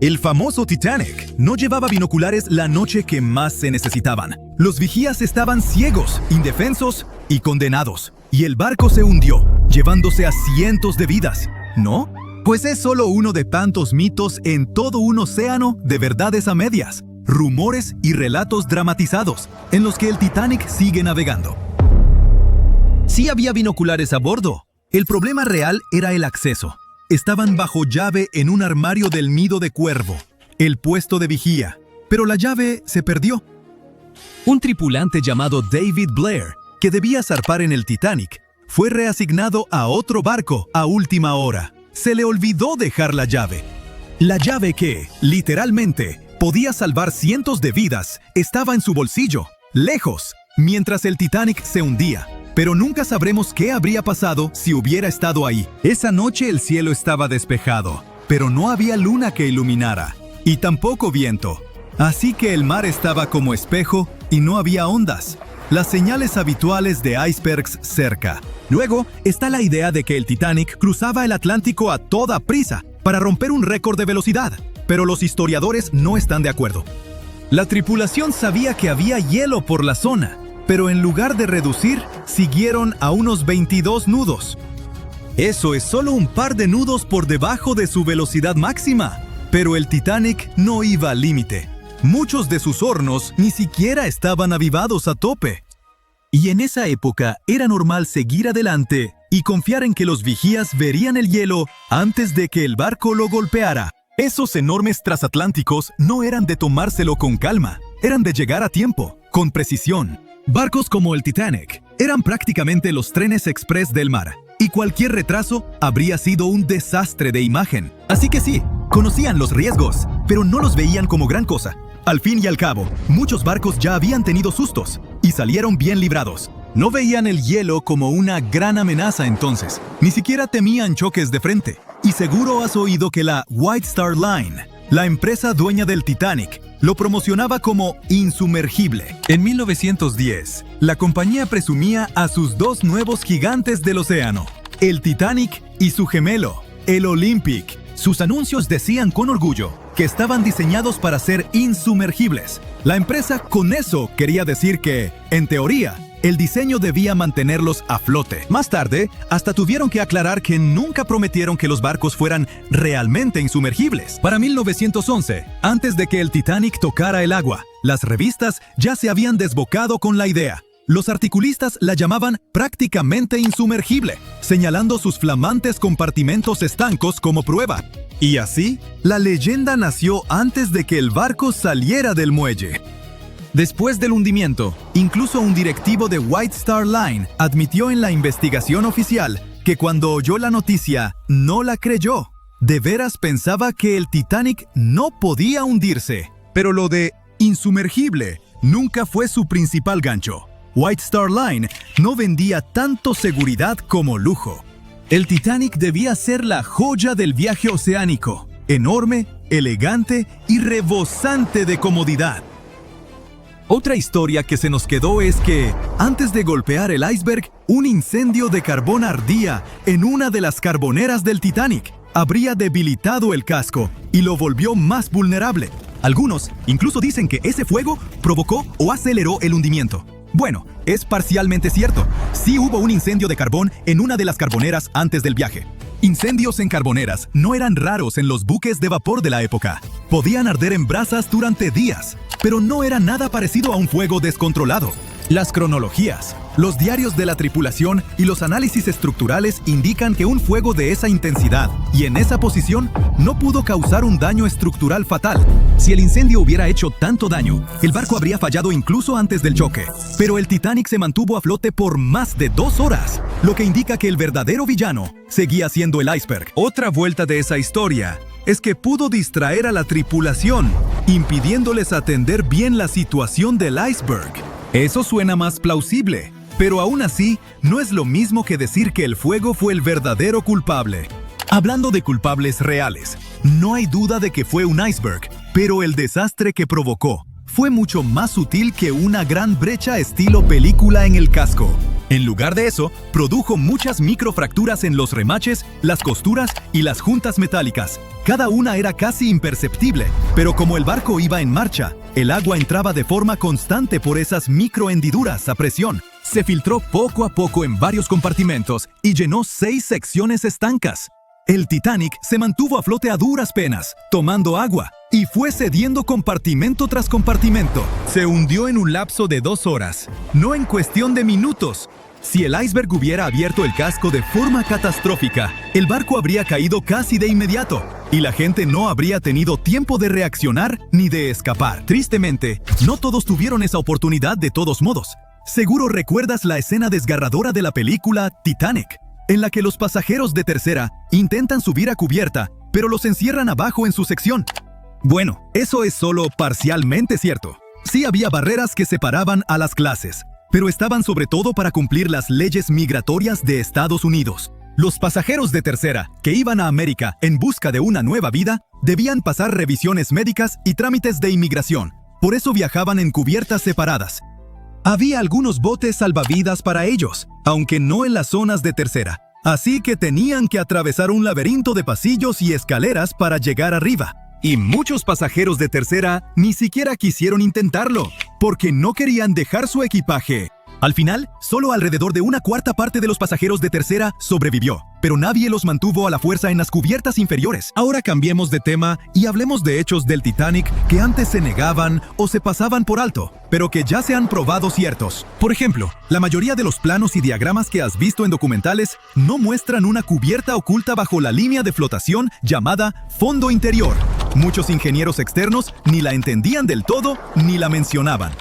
El famoso Titanic no llevaba binoculares la noche que más se necesitaban. Los vigías estaban ciegos, indefensos y condenados. Y el barco se hundió, llevándose a cientos de vidas, ¿no? Pues es solo uno de tantos mitos en todo un océano de verdades a medias, rumores y relatos dramatizados en los que el Titanic sigue navegando. Sí había binoculares a bordo. El problema real era el acceso. Estaban bajo llave en un armario del nido de cuervo, el puesto de vigía, pero la llave se perdió. Un tripulante llamado David Blair, que debía zarpar en el Titanic, fue reasignado a otro barco a última hora. Se le olvidó dejar la llave. La llave que, literalmente, podía salvar cientos de vidas, estaba en su bolsillo, lejos, mientras el Titanic se hundía. Pero nunca sabremos qué habría pasado si hubiera estado ahí. Esa noche el cielo estaba despejado, pero no había luna que iluminara, y tampoco viento. Así que el mar estaba como espejo y no había ondas, las señales habituales de icebergs cerca. Luego está la idea de que el Titanic cruzaba el Atlántico a toda prisa para romper un récord de velocidad, pero los historiadores no están de acuerdo. La tripulación sabía que había hielo por la zona, pero en lugar de reducir, siguieron a unos 22 nudos. Eso es solo un par de nudos por debajo de su velocidad máxima, pero el Titanic no iba al límite. Muchos de sus hornos ni siquiera estaban avivados a tope. Y en esa época era normal seguir adelante y confiar en que los vigías verían el hielo antes de que el barco lo golpeara. Esos enormes transatlánticos no eran de tomárselo con calma, eran de llegar a tiempo, con precisión. Barcos como el Titanic eran prácticamente los trenes express del mar, y cualquier retraso habría sido un desastre de imagen. Así que sí, conocían los riesgos, pero no los veían como gran cosa. Al fin y al cabo, muchos barcos ya habían tenido sustos, y salieron bien librados. No veían el hielo como una gran amenaza entonces, ni siquiera temían choques de frente. Y seguro has oído que la White Star Line, la empresa dueña del Titanic, lo promocionaba como insumergible. En 1910, la compañía presumía a sus dos nuevos gigantes del océano, el Titanic y su gemelo, el Olympic. Sus anuncios decían con orgullo que estaban diseñados para ser insumergibles. La empresa con eso quería decir que, en teoría, el diseño debía mantenerlos a flote. Más tarde, hasta tuvieron que aclarar que nunca prometieron que los barcos fueran realmente insumergibles. Para 1911, antes de que el Titanic tocara el agua, las revistas ya se habían desbocado con la idea. Los articulistas la llamaban prácticamente insumergible, señalando sus flamantes compartimentos estancos como prueba. Y así, la leyenda nació antes de que el barco saliera del muelle. Después del hundimiento, incluso un directivo de White Star Line admitió en la investigación oficial que cuando oyó la noticia, no la creyó. De veras pensaba que el Titanic no podía hundirse. Pero lo de insumergible nunca fue su principal gancho. White Star Line no vendía tanto seguridad como lujo. El Titanic debía ser la joya del viaje oceánico, enorme, elegante y rebosante de comodidad. Otra historia que se nos quedó es que, antes de golpear el iceberg, un incendio de carbón ardía en una de las carboneras del Titanic. Habría debilitado el casco y lo volvió más vulnerable. Algunos incluso dicen que ese fuego provocó o aceleró el hundimiento. Bueno, es parcialmente cierto. Sí hubo un incendio de carbón en una de las carboneras antes del viaje. Incendios en carboneras no eran raros en los buques de vapor de la época. Podían arder en brasas durante días, pero no era nada parecido a un fuego descontrolado. Las cronologías, los diarios de la tripulación y los análisis estructurales indican que un fuego de esa intensidad y en esa posición no pudo causar un daño estructural fatal. Si el incendio hubiera hecho tanto daño, el barco habría fallado incluso antes del choque. Pero el Titanic se mantuvo a flote por más de 2 horas, lo que indica que el verdadero villano seguía siendo el iceberg. Otra vuelta de esa historia es que pudo distraer a la tripulación, impidiéndoles atender bien la situación del iceberg. Eso suena más plausible, pero aún así no es lo mismo que decir que el fuego fue el verdadero culpable. Hablando de culpables reales, no hay duda de que fue un iceberg, pero el desastre que provocó fue mucho más sutil que una gran brecha estilo película en el casco. En lugar de eso, produjo muchas microfracturas en los remaches, las costuras y las juntas metálicas. Cada una era casi imperceptible, pero como el barco iba en marcha, el agua entraba de forma constante por esas microhendiduras a presión. Se filtró poco a poco en varios compartimentos y llenó 6 secciones estancas. El Titanic se mantuvo a flote a duras penas, tomando agua, y fue cediendo compartimento tras compartimento. Se hundió en un lapso de 2 horas, no en cuestión de minutos. Si el iceberg hubiera abierto el casco de forma catastrófica, el barco habría caído casi de inmediato, y la gente no habría tenido tiempo de reaccionar ni de escapar. Tristemente, no todos tuvieron esa oportunidad de todos modos. Seguro recuerdas la escena desgarradora de la película Titanic, en la que los pasajeros de tercera intentan subir a cubierta, pero los encierran abajo en su sección. Bueno, eso es solo parcialmente cierto. Sí había barreras que separaban a las clases, pero estaban sobre todo para cumplir las leyes migratorias de Estados Unidos. Los pasajeros de tercera, que iban a América en busca de una nueva vida, debían pasar revisiones médicas y trámites de inmigración. Por eso viajaban en cubiertas separadas. Había algunos botes salvavidas para ellos, aunque no en las zonas de tercera. Así que tenían que atravesar un laberinto de pasillos y escaleras para llegar arriba. Y muchos pasajeros de tercera ni siquiera quisieron intentarlo, porque no querían dejar su equipaje. Al final, solo alrededor de 1/4 parte de los pasajeros de tercera sobrevivió, pero nadie los mantuvo a la fuerza en las cubiertas inferiores. Ahora cambiemos de tema y hablemos de hechos del Titanic que antes se negaban o se pasaban por alto, pero que ya se han probado ciertos. Por ejemplo, la mayoría de los planos y diagramas que has visto en documentales no muestran una cubierta oculta bajo la línea de flotación llamada fondo interior. Muchos ingenieros externos ni la entendían del todo ni la mencionaban.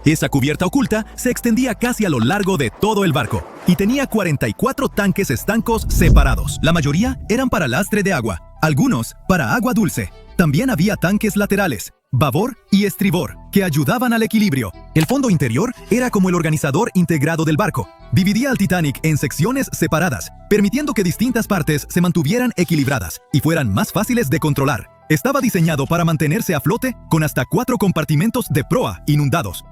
Esa cubierta oculta se extendía casi a lo largo de todo el barco y tenía 44 tanques estancos separados. La mayoría eran para lastre de agua, algunos para agua dulce. También había tanques laterales, babor y estribor, que ayudaban al equilibrio. El fondo interior era como el organizador integrado del barco. Dividía al Titanic en secciones separadas, permitiendo que distintas partes se mantuvieran equilibradas y fueran más fáciles de controlar. Estaba diseñado para mantenerse a flote con hasta 4 compartimentos de proa inundados.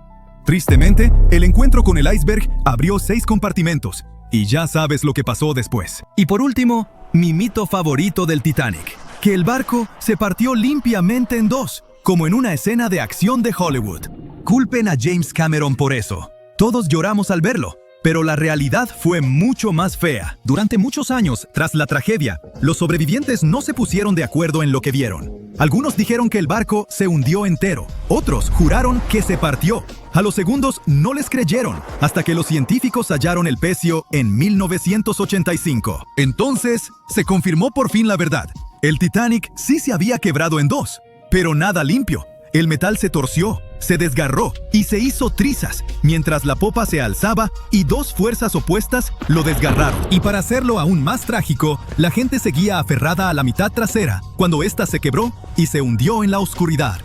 Tristemente, el encuentro con el iceberg abrió 6 compartimentos, y ya sabes lo que pasó después. Y por último, mi mito favorito del Titanic, que el barco se partió limpiamente en 2, como en una escena de acción de Hollywood. Culpen a James Cameron por eso. Todos lloramos al verlo, pero la realidad fue mucho más fea. Durante muchos años, tras la tragedia, los sobrevivientes no se pusieron de acuerdo en lo que vieron. Algunos dijeron que el barco se hundió entero, otros juraron que se partió. A los segundos no les creyeron, hasta que los científicos hallaron el pecio en 1985. Entonces, se confirmó por fin la verdad. El Titanic sí se había quebrado en 2, pero nada limpio. El metal se torció, se desgarró y se hizo trizas, mientras la popa se alzaba y 2 fuerzas opuestas lo desgarraron. Y para hacerlo aún más trágico, la gente seguía aferrada a la mitad trasera, cuando ésta se quebró y se hundió en la oscuridad.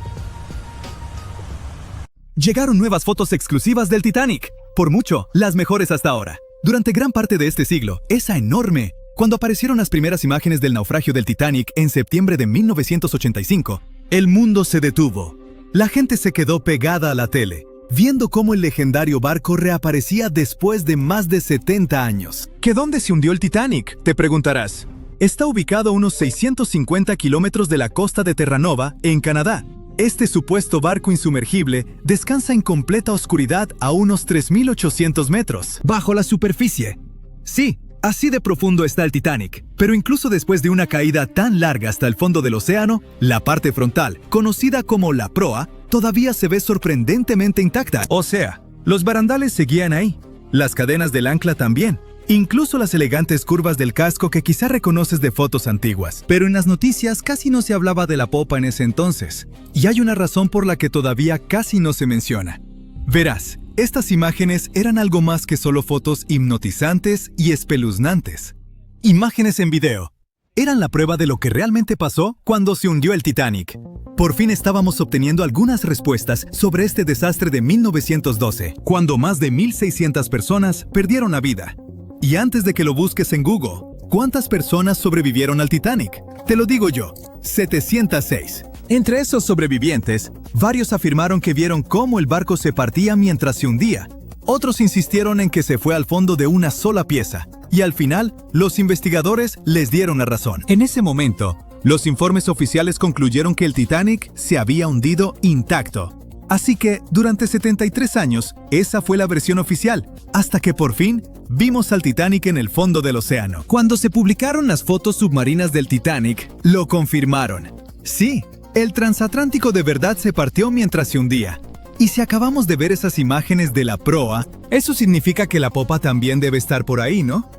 Llegaron nuevas fotos exclusivas del Titanic, por mucho, las mejores hasta ahora. Durante gran parte de este siglo, esa enorme... Cuando aparecieron las primeras imágenes del naufragio del Titanic en septiembre de 1985, el mundo se detuvo. La gente se quedó pegada a la tele, viendo cómo el legendario barco reaparecía después de más de 70 años. ¿Que dónde se hundió el Titanic?, te preguntarás. Está ubicado a unos 650 kilómetros de la costa de Terranova, en Canadá. Este supuesto barco insumergible descansa en completa oscuridad a unos 3.800 metros, bajo la superficie. Sí, así de profundo está el Titanic, pero incluso después de una caída tan larga hasta el fondo del océano, la parte frontal, conocida como la proa, todavía se ve sorprendentemente intacta. O sea, los barandales seguían ahí, las cadenas del ancla también, incluso las elegantes curvas del casco que quizá reconoces de fotos antiguas. Pero en las noticias casi no se hablaba de la popa en ese entonces, y hay una razón por la que todavía casi no se menciona. Verás, estas imágenes eran algo más que solo fotos hipnotizantes y espeluznantes. Imágenes en video. Eran la prueba de lo que realmente pasó cuando se hundió el Titanic. Por fin estábamos obteniendo algunas respuestas sobre este desastre de 1912, cuando más de 1.600 personas perdieron la vida. Y antes de que lo busques en Google, ¿cuántas personas sobrevivieron al Titanic? Te lo digo yo, 706. Entre esos sobrevivientes, varios afirmaron que vieron cómo el barco se partía mientras se hundía. Otros insistieron en que se fue al fondo de una sola pieza, y al final, los investigadores les dieron la razón. En ese momento, los informes oficiales concluyeron que el Titanic se había hundido intacto. Así que, durante 73 años, esa fue la versión oficial, hasta que por fin vimos al Titanic en el fondo del océano. Cuando se publicaron las fotos submarinas del Titanic, lo confirmaron. Sí, el transatlántico de verdad se partió mientras se hundía. Y si acabamos de ver esas imágenes de la proa, eso significa que la popa también debe estar por ahí, ¿no?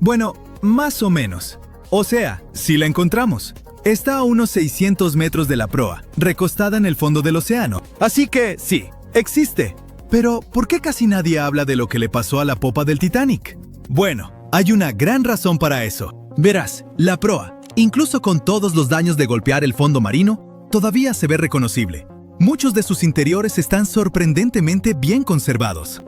Bueno, más o menos. O sea, si la encontramos. Está a unos 600 metros de la proa, recostada en el fondo del océano. Así que, sí, existe. Pero, ¿por qué casi nadie habla de lo que le pasó a la popa del Titanic? Bueno, hay una gran razón para eso. Verás, la proa, incluso con todos los daños de golpear el fondo marino, todavía se ve reconocible. Muchos de sus interiores están sorprendentemente bien conservados.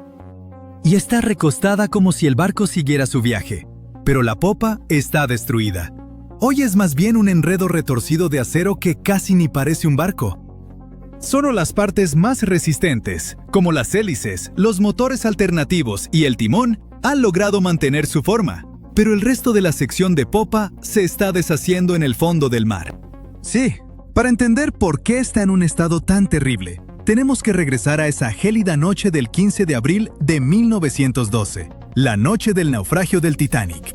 Y está recostada como si el barco siguiera su viaje. Pero la popa está destruida. Hoy es más bien un enredo retorcido de acero que casi ni parece un barco. Solo las partes más resistentes, como las hélices, los motores alternativos y el timón, han logrado mantener su forma. Pero el resto de la sección de popa se está deshaciendo en el fondo del mar. Sí, para entender por qué está en un estado tan terrible, tenemos que regresar a esa gélida noche del 15 de abril de 1912, la noche del naufragio del Titanic.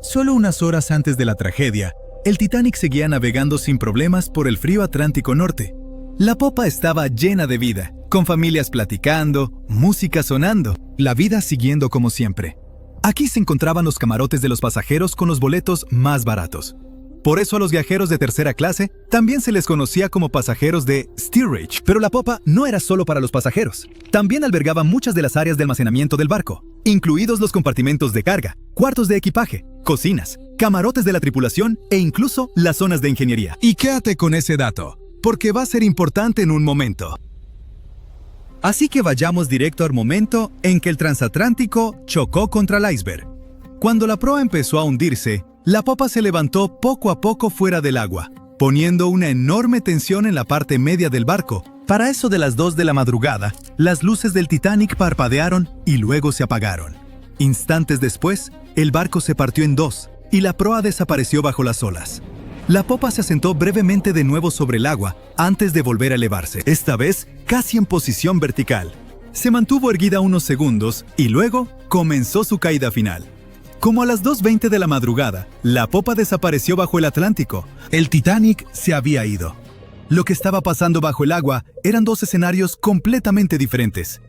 Solo unas horas antes de la tragedia, el Titanic seguía navegando sin problemas por el frío Atlántico Norte. La popa estaba llena de vida, con familias platicando, música sonando, la vida siguiendo como siempre. Aquí se encontraban los camarotes de los pasajeros con los boletos más baratos. Por eso a los viajeros de tercera clase también se les conocía como pasajeros de steerage. Pero la popa no era solo para los pasajeros. También albergaba muchas de las áreas de almacenamiento del barco, incluidos los compartimentos de carga, cuartos de equipaje, cocinas, camarotes de la tripulación e incluso las zonas de ingeniería. Y quédate con ese dato, porque va a ser importante en un momento. Así que vayamos directo al momento en que el transatlántico chocó contra el iceberg. Cuando la proa empezó a hundirse, la popa se levantó poco a poco fuera del agua, poniendo una enorme tensión en la parte media del barco. Para eso de las 2 de la madrugada, las luces del Titanic parpadearon y luego se apagaron. Instantes después, el barco se partió en dos y la proa desapareció bajo las olas. La popa se asentó brevemente de nuevo sobre el agua antes de volver a elevarse, esta vez casi en posición vertical. Se mantuvo erguida unos segundos y luego comenzó su caída final. Como a las 2:20 de la madrugada, la popa desapareció bajo el Atlántico. El Titanic se había ido. Lo que estaba pasando bajo el agua eran dos escenarios completamente diferentes.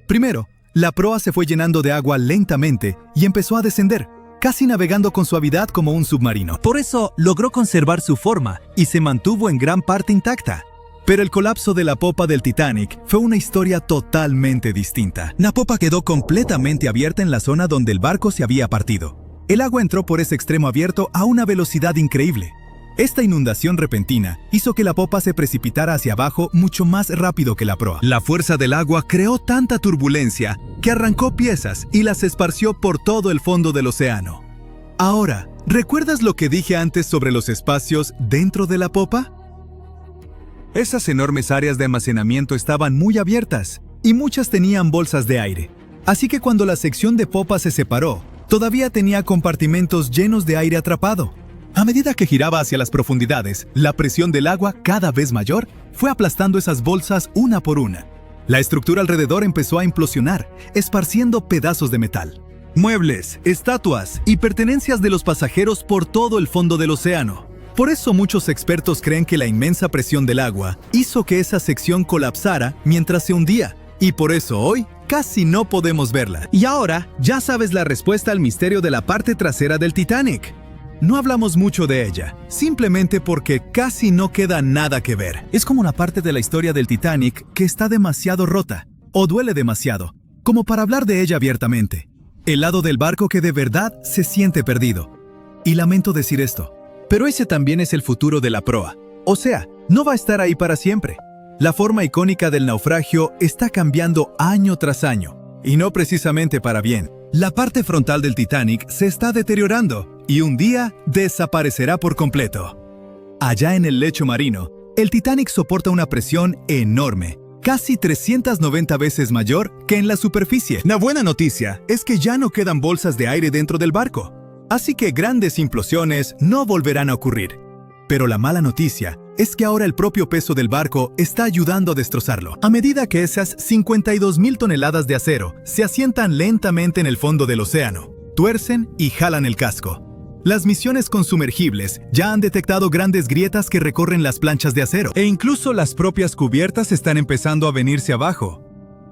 Primero, la proa se fue llenando de agua lentamente y empezó a descender, casi navegando con suavidad como un submarino. Por eso logró conservar su forma y se mantuvo en gran parte intacta. Pero el colapso de la popa del Titanic fue una historia totalmente distinta. La popa quedó completamente abierta en la zona donde el barco se había partido. El agua entró por ese extremo abierto a una velocidad increíble. Esta inundación repentina hizo que la popa se precipitara hacia abajo mucho más rápido que la proa. La fuerza del agua creó tanta turbulencia que arrancó piezas y las esparció por todo el fondo del océano. Ahora, ¿recuerdas lo que dije antes sobre los espacios dentro de la popa? Esas enormes áreas de almacenamiento estaban muy abiertas y muchas tenían bolsas de aire. Así que cuando la sección de popa se separó, todavía tenía compartimentos llenos de aire atrapado. A medida que giraba hacia las profundidades, la presión del agua, cada vez mayor, fue aplastando esas bolsas una por una. La estructura alrededor empezó a implosionar, esparciendo pedazos de metal. Muebles, estatuas y pertenencias de los pasajeros por todo el fondo del océano. Por eso muchos expertos creen que la inmensa presión del agua hizo que esa sección colapsara mientras se hundía, y por eso hoy casi no podemos verla. Y ahora ya sabes la respuesta al misterio de la parte trasera del Titanic. No hablamos mucho de ella, simplemente porque casi no queda nada que ver. Es como una parte de la historia del Titanic que está demasiado rota, o duele demasiado, como para hablar de ella abiertamente. El lado del barco que de verdad se siente perdido. Y lamento decir esto, pero ese también es el futuro de la proa. O sea, no va a estar ahí para siempre. La forma icónica del naufragio está cambiando año tras año, y no precisamente para bien. La parte frontal del Titanic se está deteriorando y un día desaparecerá por completo. Allá en el lecho marino, el Titanic soporta una presión enorme, casi 390 veces mayor que en la superficie. La buena noticia es que ya no quedan bolsas de aire dentro del barco, así que grandes implosiones no volverán a ocurrir. Pero la mala noticia es que ahora el propio peso del barco está ayudando a destrozarlo. A medida que esas 52.000 toneladas de acero se asientan lentamente en el fondo del océano, tuercen y jalan el casco. Las misiones con sumergibles ya han detectado grandes grietas que recorren las planchas de acero. E incluso las propias cubiertas están empezando a venirse abajo.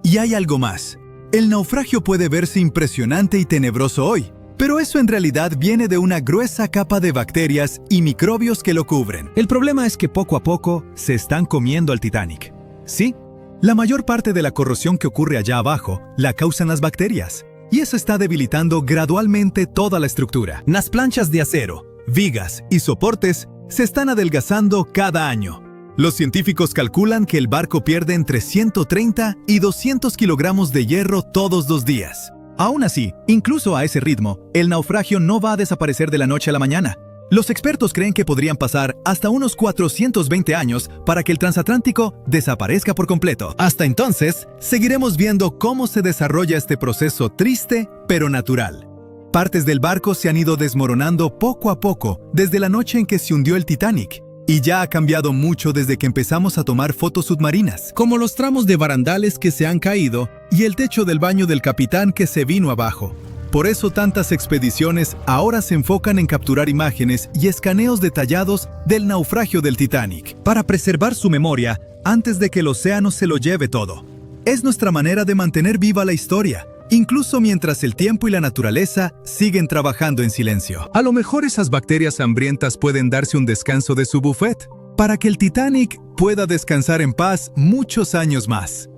Y hay algo más. El naufragio puede verse impresionante y tenebroso hoy, pero eso en realidad viene de una gruesa capa de bacterias y microbios que lo cubren. El problema es que poco a poco se están comiendo al Titanic. Sí, la mayor parte de la corrosión que ocurre allá abajo la causan las bacterias. Y eso está debilitando gradualmente toda la estructura. Las planchas de acero, vigas y soportes se están adelgazando cada año. Los científicos calculan que el barco pierde entre 130 y 200 kilogramos de hierro todos los días. Aún así, incluso a ese ritmo, el naufragio no va a desaparecer de la noche a la mañana. Los expertos creen que podrían pasar hasta unos 420 años para que el transatlántico desaparezca por completo. Hasta entonces, seguiremos viendo cómo se desarrolla este proceso triste, pero natural. Partes del barco se han ido desmoronando poco a poco desde la noche en que se hundió el Titanic, y ya ha cambiado mucho desde que empezamos a tomar fotos submarinas, como los tramos de barandales que se han caído y el techo del baño del capitán que se vino abajo. Por eso tantas expediciones ahora se enfocan en capturar imágenes y escaneos detallados del naufragio del Titanic, para preservar su memoria antes de que el océano se lo lleve todo. Es nuestra manera de mantener viva la historia, incluso mientras el tiempo y la naturaleza siguen trabajando en silencio. A lo mejor esas bacterias hambrientas pueden darse un descanso de su buffet, para que el Titanic pueda descansar en paz muchos años más.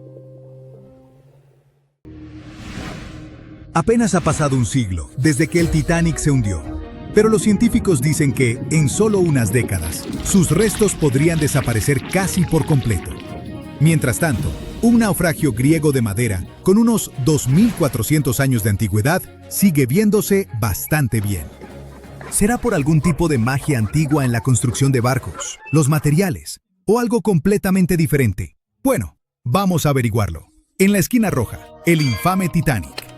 Apenas ha pasado un siglo desde que el Titanic se hundió, pero los científicos dicen que, en solo unas décadas, sus restos podrían desaparecer casi por completo. Mientras tanto, un naufragio griego de madera, con unos 2.400 años de antigüedad, sigue viéndose bastante bien. ¿Será por algún tipo de magia antigua en la construcción de barcos, los materiales, o algo completamente diferente? Bueno, vamos a averiguarlo. En la esquina roja, el infame Titanic.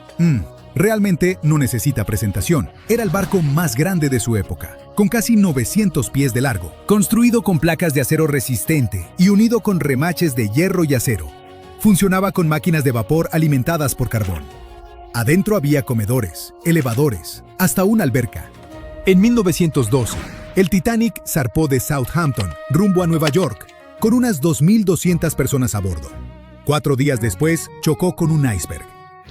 Realmente no necesita presentación. Era el barco más grande de su época, con casi 900 pies de largo, construido con placas de acero resistente y unido con remaches de hierro y acero. Funcionaba con máquinas de vapor alimentadas por carbón. Adentro había comedores, elevadores, hasta una alberca. En 1912, el Titanic zarpó de Southampton rumbo a Nueva York, con unas 2.200 personas a bordo. 4 días después, chocó con un iceberg.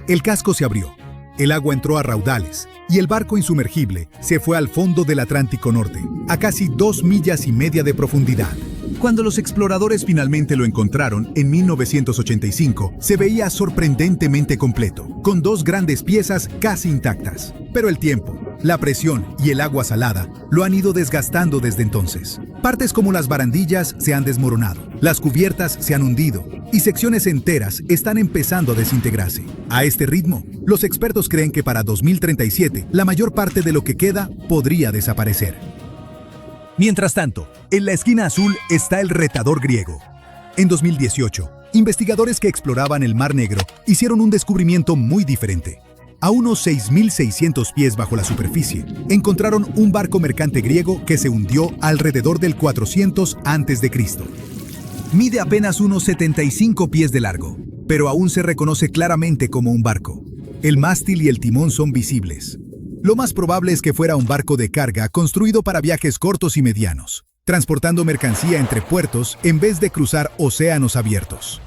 El casco se abrió, el agua entró a raudales y el barco insumergible se fue al fondo del Atlántico Norte, a casi 2,5 millas de profundidad. Cuando los exploradores finalmente lo encontraron en 1985, se veía sorprendentemente completo, con 2 grandes piezas casi intactas. Pero el tiempo, la presión y el agua salada lo han ido desgastando desde entonces. Partes como las barandillas se han desmoronado, las cubiertas se han hundido y secciones enteras están empezando a desintegrarse. A este ritmo, los expertos creen que para 2037 la mayor parte de lo que queda podría desaparecer. Mientras tanto, en la esquina azul está el retador griego. En 2018, investigadores que exploraban el Mar Negro hicieron un descubrimiento muy diferente. A unos 6.600 pies bajo la superficie, encontraron un barco mercante griego que se hundió alrededor del 400 a.C. Mide apenas unos 75 pies de largo, pero aún se reconoce claramente como un barco. El mástil y el timón son visibles. Lo más probable es que fuera un barco de carga construido para viajes cortos y medianos, transportando mercancía entre puertos en vez de cruzar océanos abiertos.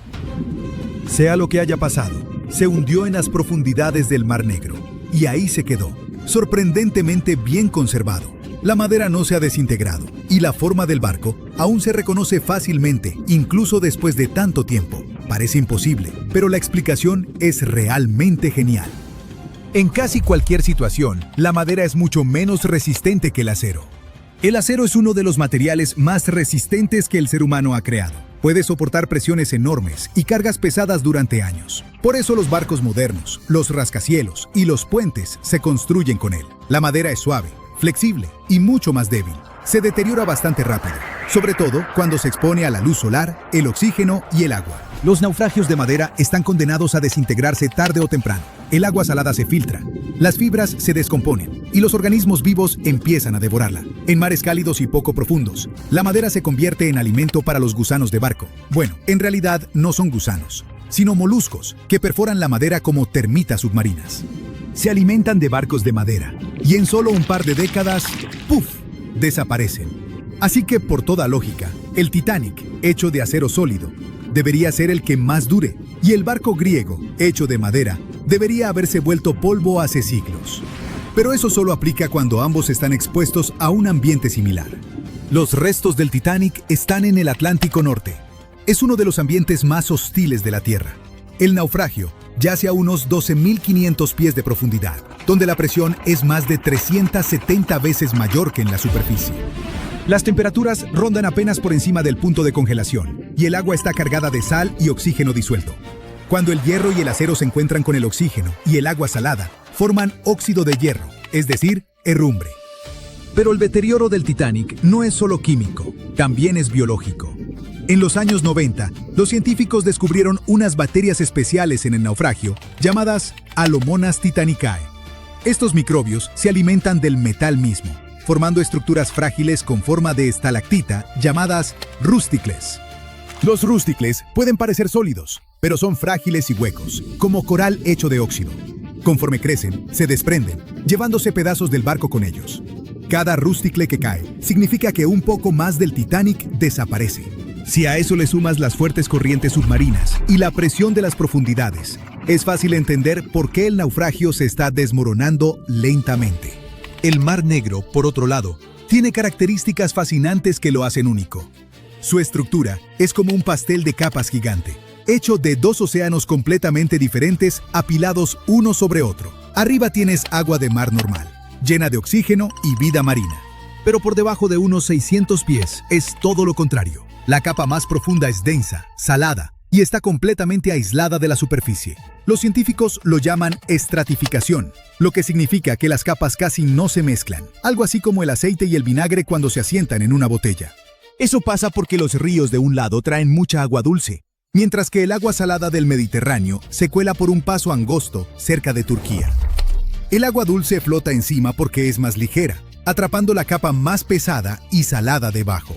Sea lo que haya pasado, se hundió en las profundidades del Mar Negro, y ahí se quedó, sorprendentemente bien conservado. La madera no se ha desintegrado, y la forma del barco aún se reconoce fácilmente, incluso después de tanto tiempo. Parece imposible, pero la explicación es realmente genial. En casi cualquier situación, la madera es mucho menos resistente que el acero. El acero es uno de los materiales más resistentes que el ser humano ha creado. Puede soportar presiones enormes y cargas pesadas durante años. Por eso los barcos modernos, los rascacielos y los puentes se construyen con él. La madera es suave, flexible y mucho más débil. Se deteriora bastante rápido, sobre todo cuando se expone a la luz solar, el oxígeno y el agua. Los naufragios de madera están condenados a desintegrarse tarde o temprano. El agua salada se filtra, las fibras se descomponen y los organismos vivos empiezan a devorarla. En mares cálidos y poco profundos, la madera se convierte en alimento para los gusanos de barco. Bueno, en realidad no son gusanos, sino moluscos que perforan la madera como termitas submarinas. Se alimentan de barcos de madera y en solo un par de décadas, ¡puf!, desaparecen. Así que, por toda lógica, el Titanic, hecho de acero sólido, debería ser el que más dure, y el barco griego, hecho de madera, debería haberse vuelto polvo hace siglos. Pero eso solo aplica cuando ambos están expuestos a un ambiente similar. Los restos del Titanic están en el Atlántico Norte. Es uno de los ambientes más hostiles de la Tierra. El naufragio yace a unos 12.500 pies de profundidad, donde la presión es más de 370 veces mayor que en la superficie. Las temperaturas rondan apenas por encima del punto de congelación, y el agua está cargada de sal y oxígeno disuelto. Cuando el hierro y el acero se encuentran con el oxígeno y el agua salada, forman óxido de hierro, es decir, herrumbre. Pero el deterioro del Titanic no es solo químico, también es biológico. En los años 90, los científicos descubrieron unas bacterias especiales en el naufragio llamadas Alomonas titanicae. Estos microbios se alimentan del metal mismo, formando estructuras frágiles con forma de estalactita llamadas rústicles. Los rústicles pueden parecer sólidos, pero son frágiles y huecos, como coral hecho de óxido. Conforme crecen, se desprenden, llevándose pedazos del barco con ellos. Cada rústicle que cae significa que un poco más del Titanic desaparece. Si a eso le sumas las fuertes corrientes submarinas y la presión de las profundidades, es fácil entender por qué el naufragio se está desmoronando lentamente. El Mar Negro, por otro lado, tiene características fascinantes que lo hacen único. Su estructura es como un pastel de capas gigante, hecho de dos océanos completamente diferentes apilados uno sobre otro. Arriba tienes agua de mar normal, llena de oxígeno y vida marina. Pero por debajo de unos 600 pies es todo lo contrario. La capa más profunda es densa, salada, y está completamente aislada de la superficie. Los científicos lo llaman estratificación, lo que significa que las capas casi no se mezclan, algo así como el aceite y el vinagre cuando se asientan en una botella. Eso pasa porque los ríos de un lado traen mucha agua dulce, mientras que el agua salada del Mediterráneo se cuela por un paso angosto cerca de Turquía. El agua dulce flota encima porque es más ligera, atrapando la capa más pesada y salada debajo.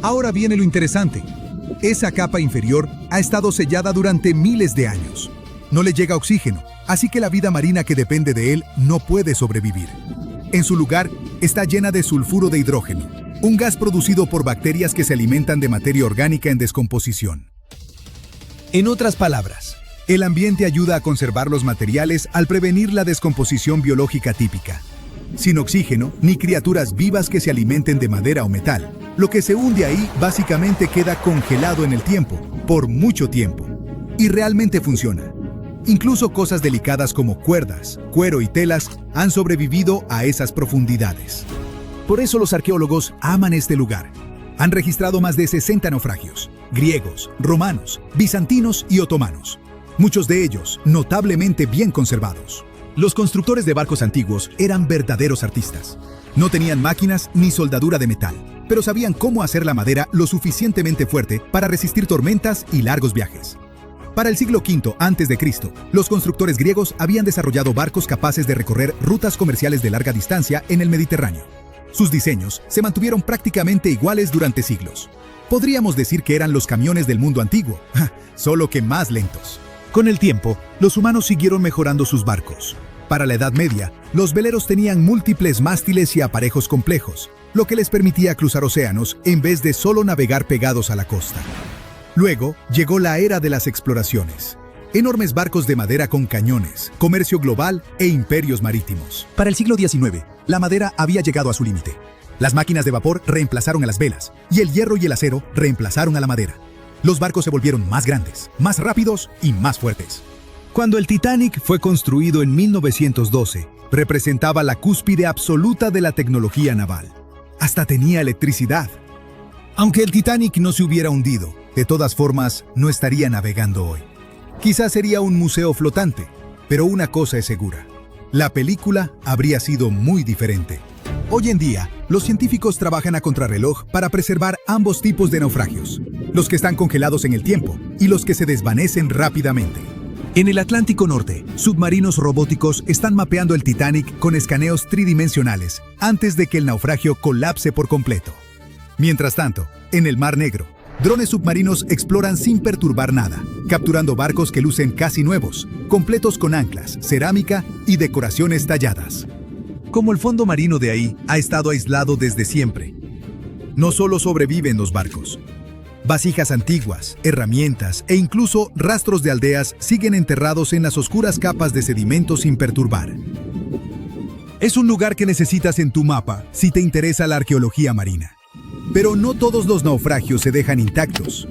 Ahora viene lo interesante. Esa capa inferior ha estado sellada durante miles de años. No le llega oxígeno, así que la vida marina que depende de él no puede sobrevivir. En su lugar, está llena de sulfuro de hidrógeno, un gas producido por bacterias que se alimentan de materia orgánica en descomposición. En otras palabras, el ambiente ayuda a conservar los materiales al prevenir la descomposición biológica típica. Sin oxígeno, ni criaturas vivas que se alimenten de madera o metal. Lo que se hunde ahí básicamente queda congelado en el tiempo, por mucho tiempo. Y realmente funciona. Incluso cosas delicadas como cuerdas, cuero y telas han sobrevivido a esas profundidades. Por eso los arqueólogos aman este lugar. Han registrado más de 60 naufragios, griegos, romanos, bizantinos y otomanos. Muchos de ellos notablemente bien conservados. Los constructores de barcos antiguos eran verdaderos artistas. No tenían máquinas ni soldadura de metal, pero sabían cómo hacer la madera lo suficientemente fuerte para resistir tormentas y largos viajes. Para el siglo V a.C., los constructores griegos habían desarrollado barcos capaces de recorrer rutas comerciales de larga distancia en el Mediterráneo. Sus diseños se mantuvieron prácticamente iguales durante siglos. Podríamos decir que eran los camiones del mundo antiguo, solo que más lentos. Con el tiempo, los humanos siguieron mejorando sus barcos. Para la Edad Media, los veleros tenían múltiples mástiles y aparejos complejos, lo que les permitía cruzar océanos en vez de solo navegar pegados a la costa. Luego, llegó la era de las exploraciones. Enormes barcos de madera con cañones, comercio global e imperios marítimos. Para el siglo XIX, la madera había llegado a su límite. Las máquinas de vapor reemplazaron a las velas, y el hierro y el acero reemplazaron a la madera. Los barcos se volvieron más grandes, más rápidos y más fuertes. Cuando el Titanic fue construido en 1912, representaba la cúspide absoluta de la tecnología naval. Hasta tenía electricidad. Aunque el Titanic no se hubiera hundido, de todas formas, no estaría navegando hoy. Quizás sería un museo flotante, pero una cosa es segura. la película habría sido muy diferente. Hoy en día, los científicos trabajan a contrarreloj para preservar ambos tipos de naufragios, los que están congelados en el tiempo y los que se desvanecen rápidamente. En el Atlántico Norte, submarinos robóticos están mapeando el Titanic con escaneos tridimensionales antes de que el naufragio colapse por completo. Mientras tanto, en el Mar Negro, drones submarinos exploran sin perturbar nada, capturando barcos que lucen casi nuevos, completos con anclas, cerámica y decoraciones talladas. Como el fondo marino de ahí ha estado aislado desde siempre. No solo sobreviven los barcos. Vasijas antiguas, herramientas e incluso rastros de aldeas siguen enterrados en las oscuras capas de sedimento sin perturbar. Es un lugar que necesitas en tu mapa si te interesa la arqueología marina. Pero no todos los naufragios se dejan intactos.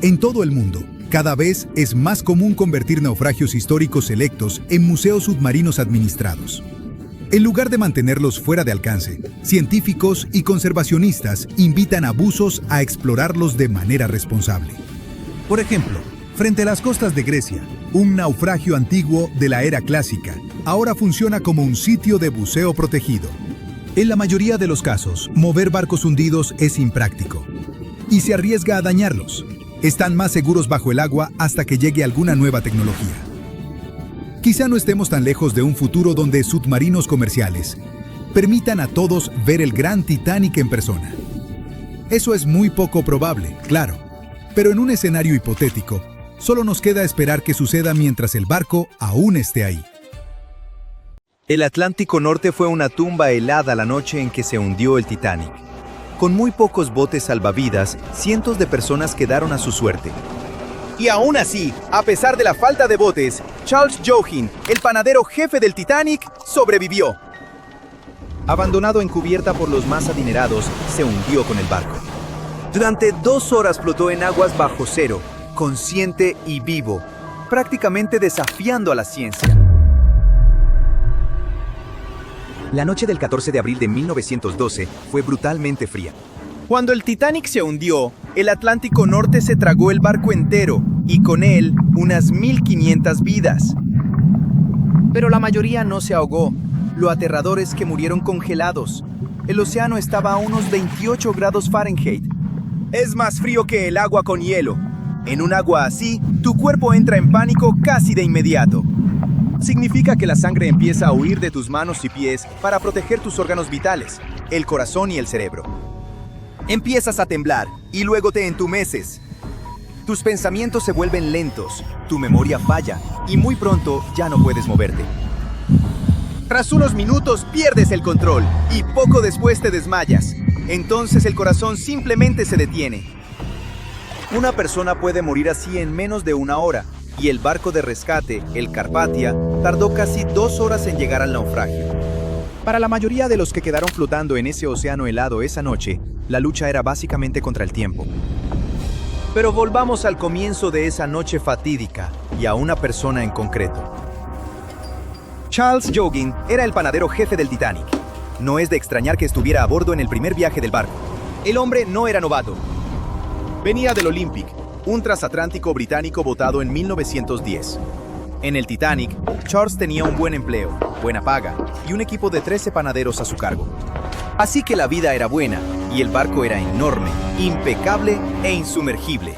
En todo el mundo, cada vez es más común convertir naufragios históricos selectos en museos submarinos administrados. En lugar de mantenerlos fuera de alcance, científicos y conservacionistas invitan a buzos a explorarlos de manera responsable. Por ejemplo, frente a las costas de Grecia, un naufragio antiguo de la era clásica ahora funciona como un sitio de buceo protegido. En la mayoría de los casos, mover barcos hundidos es impráctico y se arriesga a dañarlos. Están más seguros bajo el agua hasta que llegue alguna nueva tecnología. Quizá no estemos tan lejos de un futuro donde submarinos comerciales permitan a todos ver el gran Titanic en persona. Eso es muy poco probable, claro, pero en un escenario hipotético, solo nos queda esperar que suceda mientras el barco aún esté ahí. El Atlántico Norte fue una tumba helada la noche en que se hundió el Titanic. Con muy pocos botes salvavidas, cientos de personas quedaron a su suerte. Y aún así, a pesar de la falta de botes, Charles Joughin, el panadero jefe del Titanic, sobrevivió. Abandonado en cubierta por los más adinerados, se hundió con el barco. Durante 2 horas flotó en aguas bajo cero, consciente y vivo, prácticamente desafiando a la ciencia. La noche del 14 de abril de 1912 fue brutalmente fría. Cuando el Titanic se hundió, el Atlántico Norte se tragó el barco entero y con él unas 1.500 vidas. Pero la mayoría no se ahogó. Lo aterrador es que murieron congelados. El océano estaba a unos 28 grados Fahrenheit. Es más frío que el agua con hielo. En un agua así, tu cuerpo entra en pánico casi de inmediato. Significa que la sangre empieza a huir de tus manos y pies para proteger tus órganos vitales, el corazón y el cerebro. Empiezas a temblar y luego te entumeces. Tus pensamientos se vuelven lentos, tu memoria falla y muy pronto ya no puedes moverte. Tras unos minutos pierdes el control y poco después te desmayas. Entonces el corazón simplemente se detiene. Una persona puede morir así en menos de 1 hora y el barco de rescate, el Carpathia, tardó casi 2 horas en llegar al naufragio. Para la mayoría de los que quedaron flotando en ese océano helado esa noche, la lucha era básicamente contra el tiempo. Pero volvamos al comienzo de esa noche fatídica y a una persona en concreto. Charles Joughin era el panadero jefe del Titanic. No es de extrañar que estuviera a bordo en el primer viaje del barco. El hombre no era novato. Venía del Olympic, un transatlántico británico botado en 1910. En el Titanic, Charles tenía un buen empleo, buena paga y un equipo de 13 panaderos a su cargo. Así que la vida era buena y el barco era enorme, impecable e insumergible.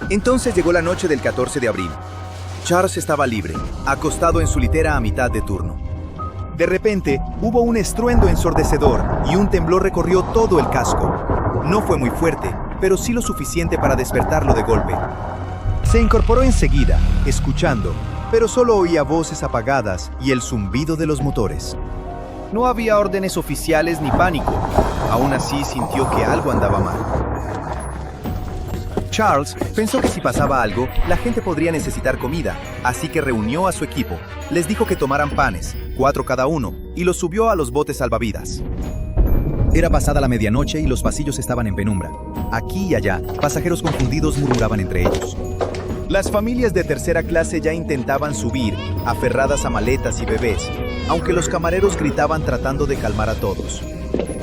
Entonces llegó la noche del 14 de abril. Charles estaba libre, acostado en su litera a mitad de turno. De repente, hubo un estruendo ensordecedor y un temblor recorrió todo el casco. No fue muy fuerte, pero sí lo suficiente para despertarlo de golpe. Se incorporó enseguida, escuchando, pero solo oía voces apagadas y el zumbido de los motores. No había órdenes oficiales ni pánico. Aún así sintió que algo andaba mal. Charles pensó que si pasaba algo, la gente podría necesitar comida, así que reunió a su equipo. Les dijo que tomaran panes, 4 cada uno, y los subió a los botes salvavidas. Era pasada la medianoche y los pasillos estaban en penumbra. Aquí y allá, pasajeros confundidos murmuraban entre ellos. Las familias de tercera clase ya intentaban subir, aferradas a maletas y bebés, aunque los camareros gritaban tratando de calmar a todos.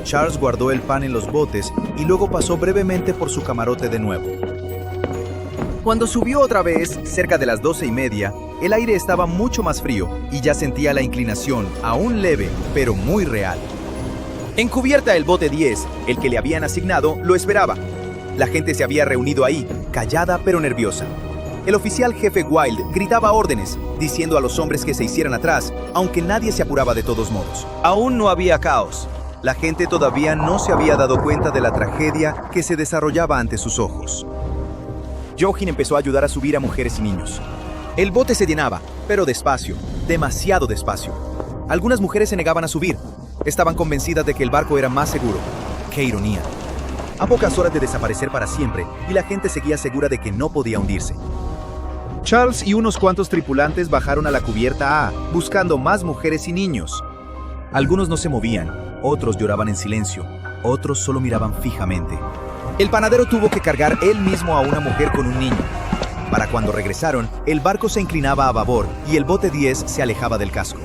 Charles guardó el pan en los botes y luego pasó brevemente por su camarote de nuevo. Cuando subió otra vez, cerca de las 12:30, El aire estaba mucho más frío y ya sentía la inclinación, aún leve, pero muy real. En cubierta, el bote 10, el que le habían asignado, lo esperaba. La gente se había reunido ahí, callada pero nerviosa. El oficial jefe Wilde gritaba órdenes, diciendo a los hombres que se hicieran atrás, aunque nadie se apuraba de todos modos. Aún no había caos. La gente todavía no se había dado cuenta de la tragedia que se desarrollaba ante sus ojos. Jochen empezó a ayudar a subir a mujeres y niños. El bote se llenaba, pero despacio, demasiado despacio. Algunas mujeres se negaban a subir. Estaban convencidas de que el barco era más seguro. ¡Qué ironía! A pocas horas de desaparecer para siempre, y la gente seguía segura de que no podía hundirse. Charles y unos cuantos tripulantes bajaron a la cubierta A, buscando más mujeres y niños. Algunos no se movían, otros lloraban en silencio, otros solo miraban fijamente. El panadero tuvo que cargar él mismo a una mujer con un niño. Para cuando regresaron, el barco se inclinaba a babor y el bote 10 se alejaba del casco.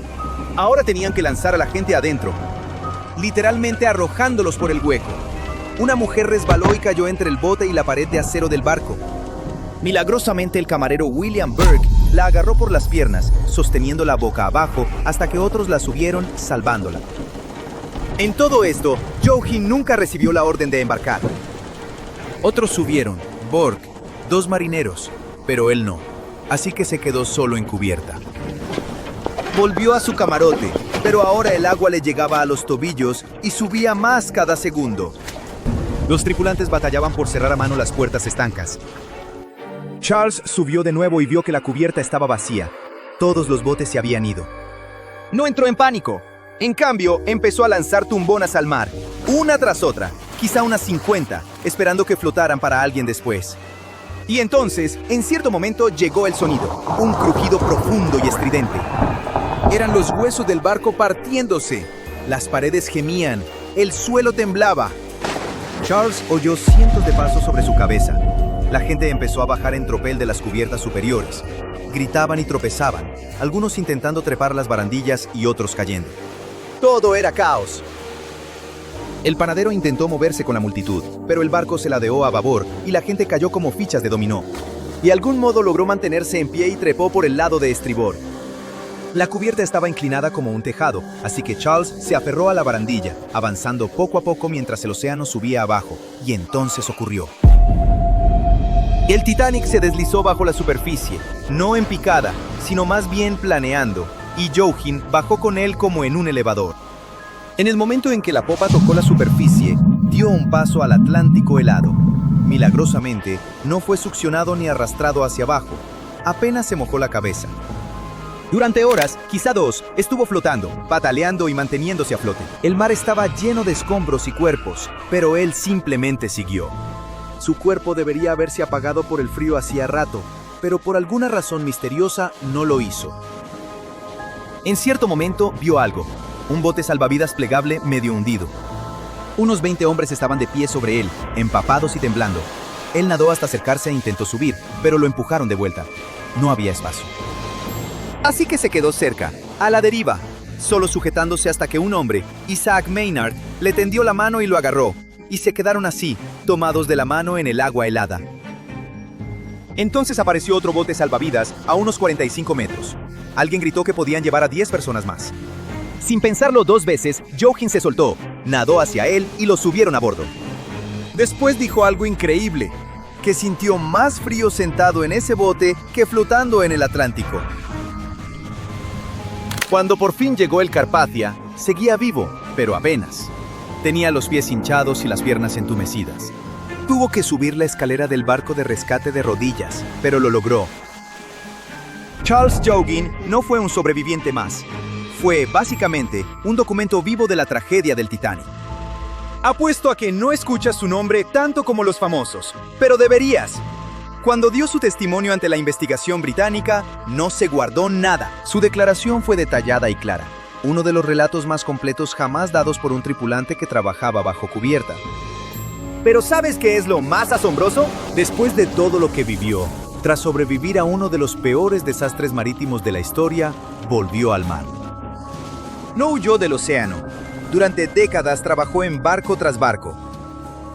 Ahora tenían que lanzar a la gente adentro, literalmente arrojándolos por el hueco. Una mujer resbaló y cayó entre el bote y la pared de acero del barco. Milagrosamente, el camarero William Burke la agarró por las piernas, sosteniéndola boca abajo hasta que otros la subieron, salvándola. En todo esto, Jochen nunca recibió la orden de embarcar. Otros subieron, Burke, 2 marineros, pero él no, así que se quedó solo en cubierta. Volvió a su camarote, pero ahora el agua le llegaba a los tobillos y subía más cada segundo. Los tripulantes batallaban por cerrar a mano las puertas estancas. Charles subió de nuevo y vio que la cubierta estaba vacía. Todos los botes se habían ido. No entró en pánico. En cambio, empezó a lanzar tumbonas al mar, una tras otra, quizá unas 50, esperando que flotaran para alguien después. Y entonces, en cierto momento, llegó el sonido, un crujido profundo y estridente. Eran los huesos del barco partiéndose. Las paredes gemían, el suelo temblaba. Charles oyó cientos de pasos sobre su cabeza. La gente empezó a bajar en tropel de las cubiertas superiores. Gritaban y tropezaban, algunos intentando trepar las barandillas y otros cayendo. Todo era caos. El panadero intentó moverse con la multitud, pero el barco se ladeó a babor y la gente cayó como fichas de dominó. De algún modo logró mantenerse en pie y trepó por el lado de estribor. La cubierta estaba inclinada como un tejado, así que Charles se aferró a la barandilla, avanzando poco a poco mientras el océano subía abajo, y entonces ocurrió. El Titanic se deslizó bajo la superficie, no en picada, sino más bien planeando, y Jochen bajó con él como en un elevador. En el momento en que la popa tocó la superficie, dio un paso al Atlántico helado. Milagrosamente, no fue succionado ni arrastrado hacia abajo, apenas se mojó la cabeza. Durante horas, quizá 2, estuvo flotando, pataleando y manteniéndose a flote. El mar estaba lleno de escombros y cuerpos, pero él simplemente siguió. Su cuerpo debería haberse apagado por el frío hacía rato, pero por alguna razón misteriosa no lo hizo. En cierto momento vio algo, un bote salvavidas plegable medio hundido. Unos 20 hombres estaban de pie sobre él, empapados y temblando. Él nadó hasta acercarse e intentó subir, pero lo empujaron de vuelta. No había espacio. Así que se quedó cerca, a la deriva, solo sujetándose hasta que un hombre, Isaac Maynard, le tendió la mano y lo agarró, y se quedaron así, tomados de la mano en el agua helada. Entonces apareció otro bote salvavidas a unos 45 metros. Alguien gritó que podían llevar a 10 personas más. Sin pensarlo 2 veces, Jochen se soltó, nadó hacia él y lo subieron a bordo. Después dijo algo increíble, que sintió más frío sentado en ese bote que flotando en el Atlántico. Cuando por fin llegó el Carpathia, seguía vivo, pero apenas. Tenía los pies hinchados y las piernas entumecidas. Tuvo que subir la escalera del barco de rescate de rodillas, pero lo logró. Charles Joughin no fue un sobreviviente más. Fue, básicamente, un documento vivo de la tragedia del Titanic. Apuesto a que no escuchas su nombre tanto como los famosos, pero deberías. Cuando dio su testimonio ante la investigación británica, no se guardó nada. Su declaración fue detallada y clara. Uno de los relatos más completos jamás dados por un tripulante que trabajaba bajo cubierta. Pero ¿sabes qué es lo más asombroso? Después de todo lo que vivió, tras sobrevivir a uno de los peores desastres marítimos de la historia, volvió al mar. No huyó del océano. Durante décadas trabajó en barco tras barco.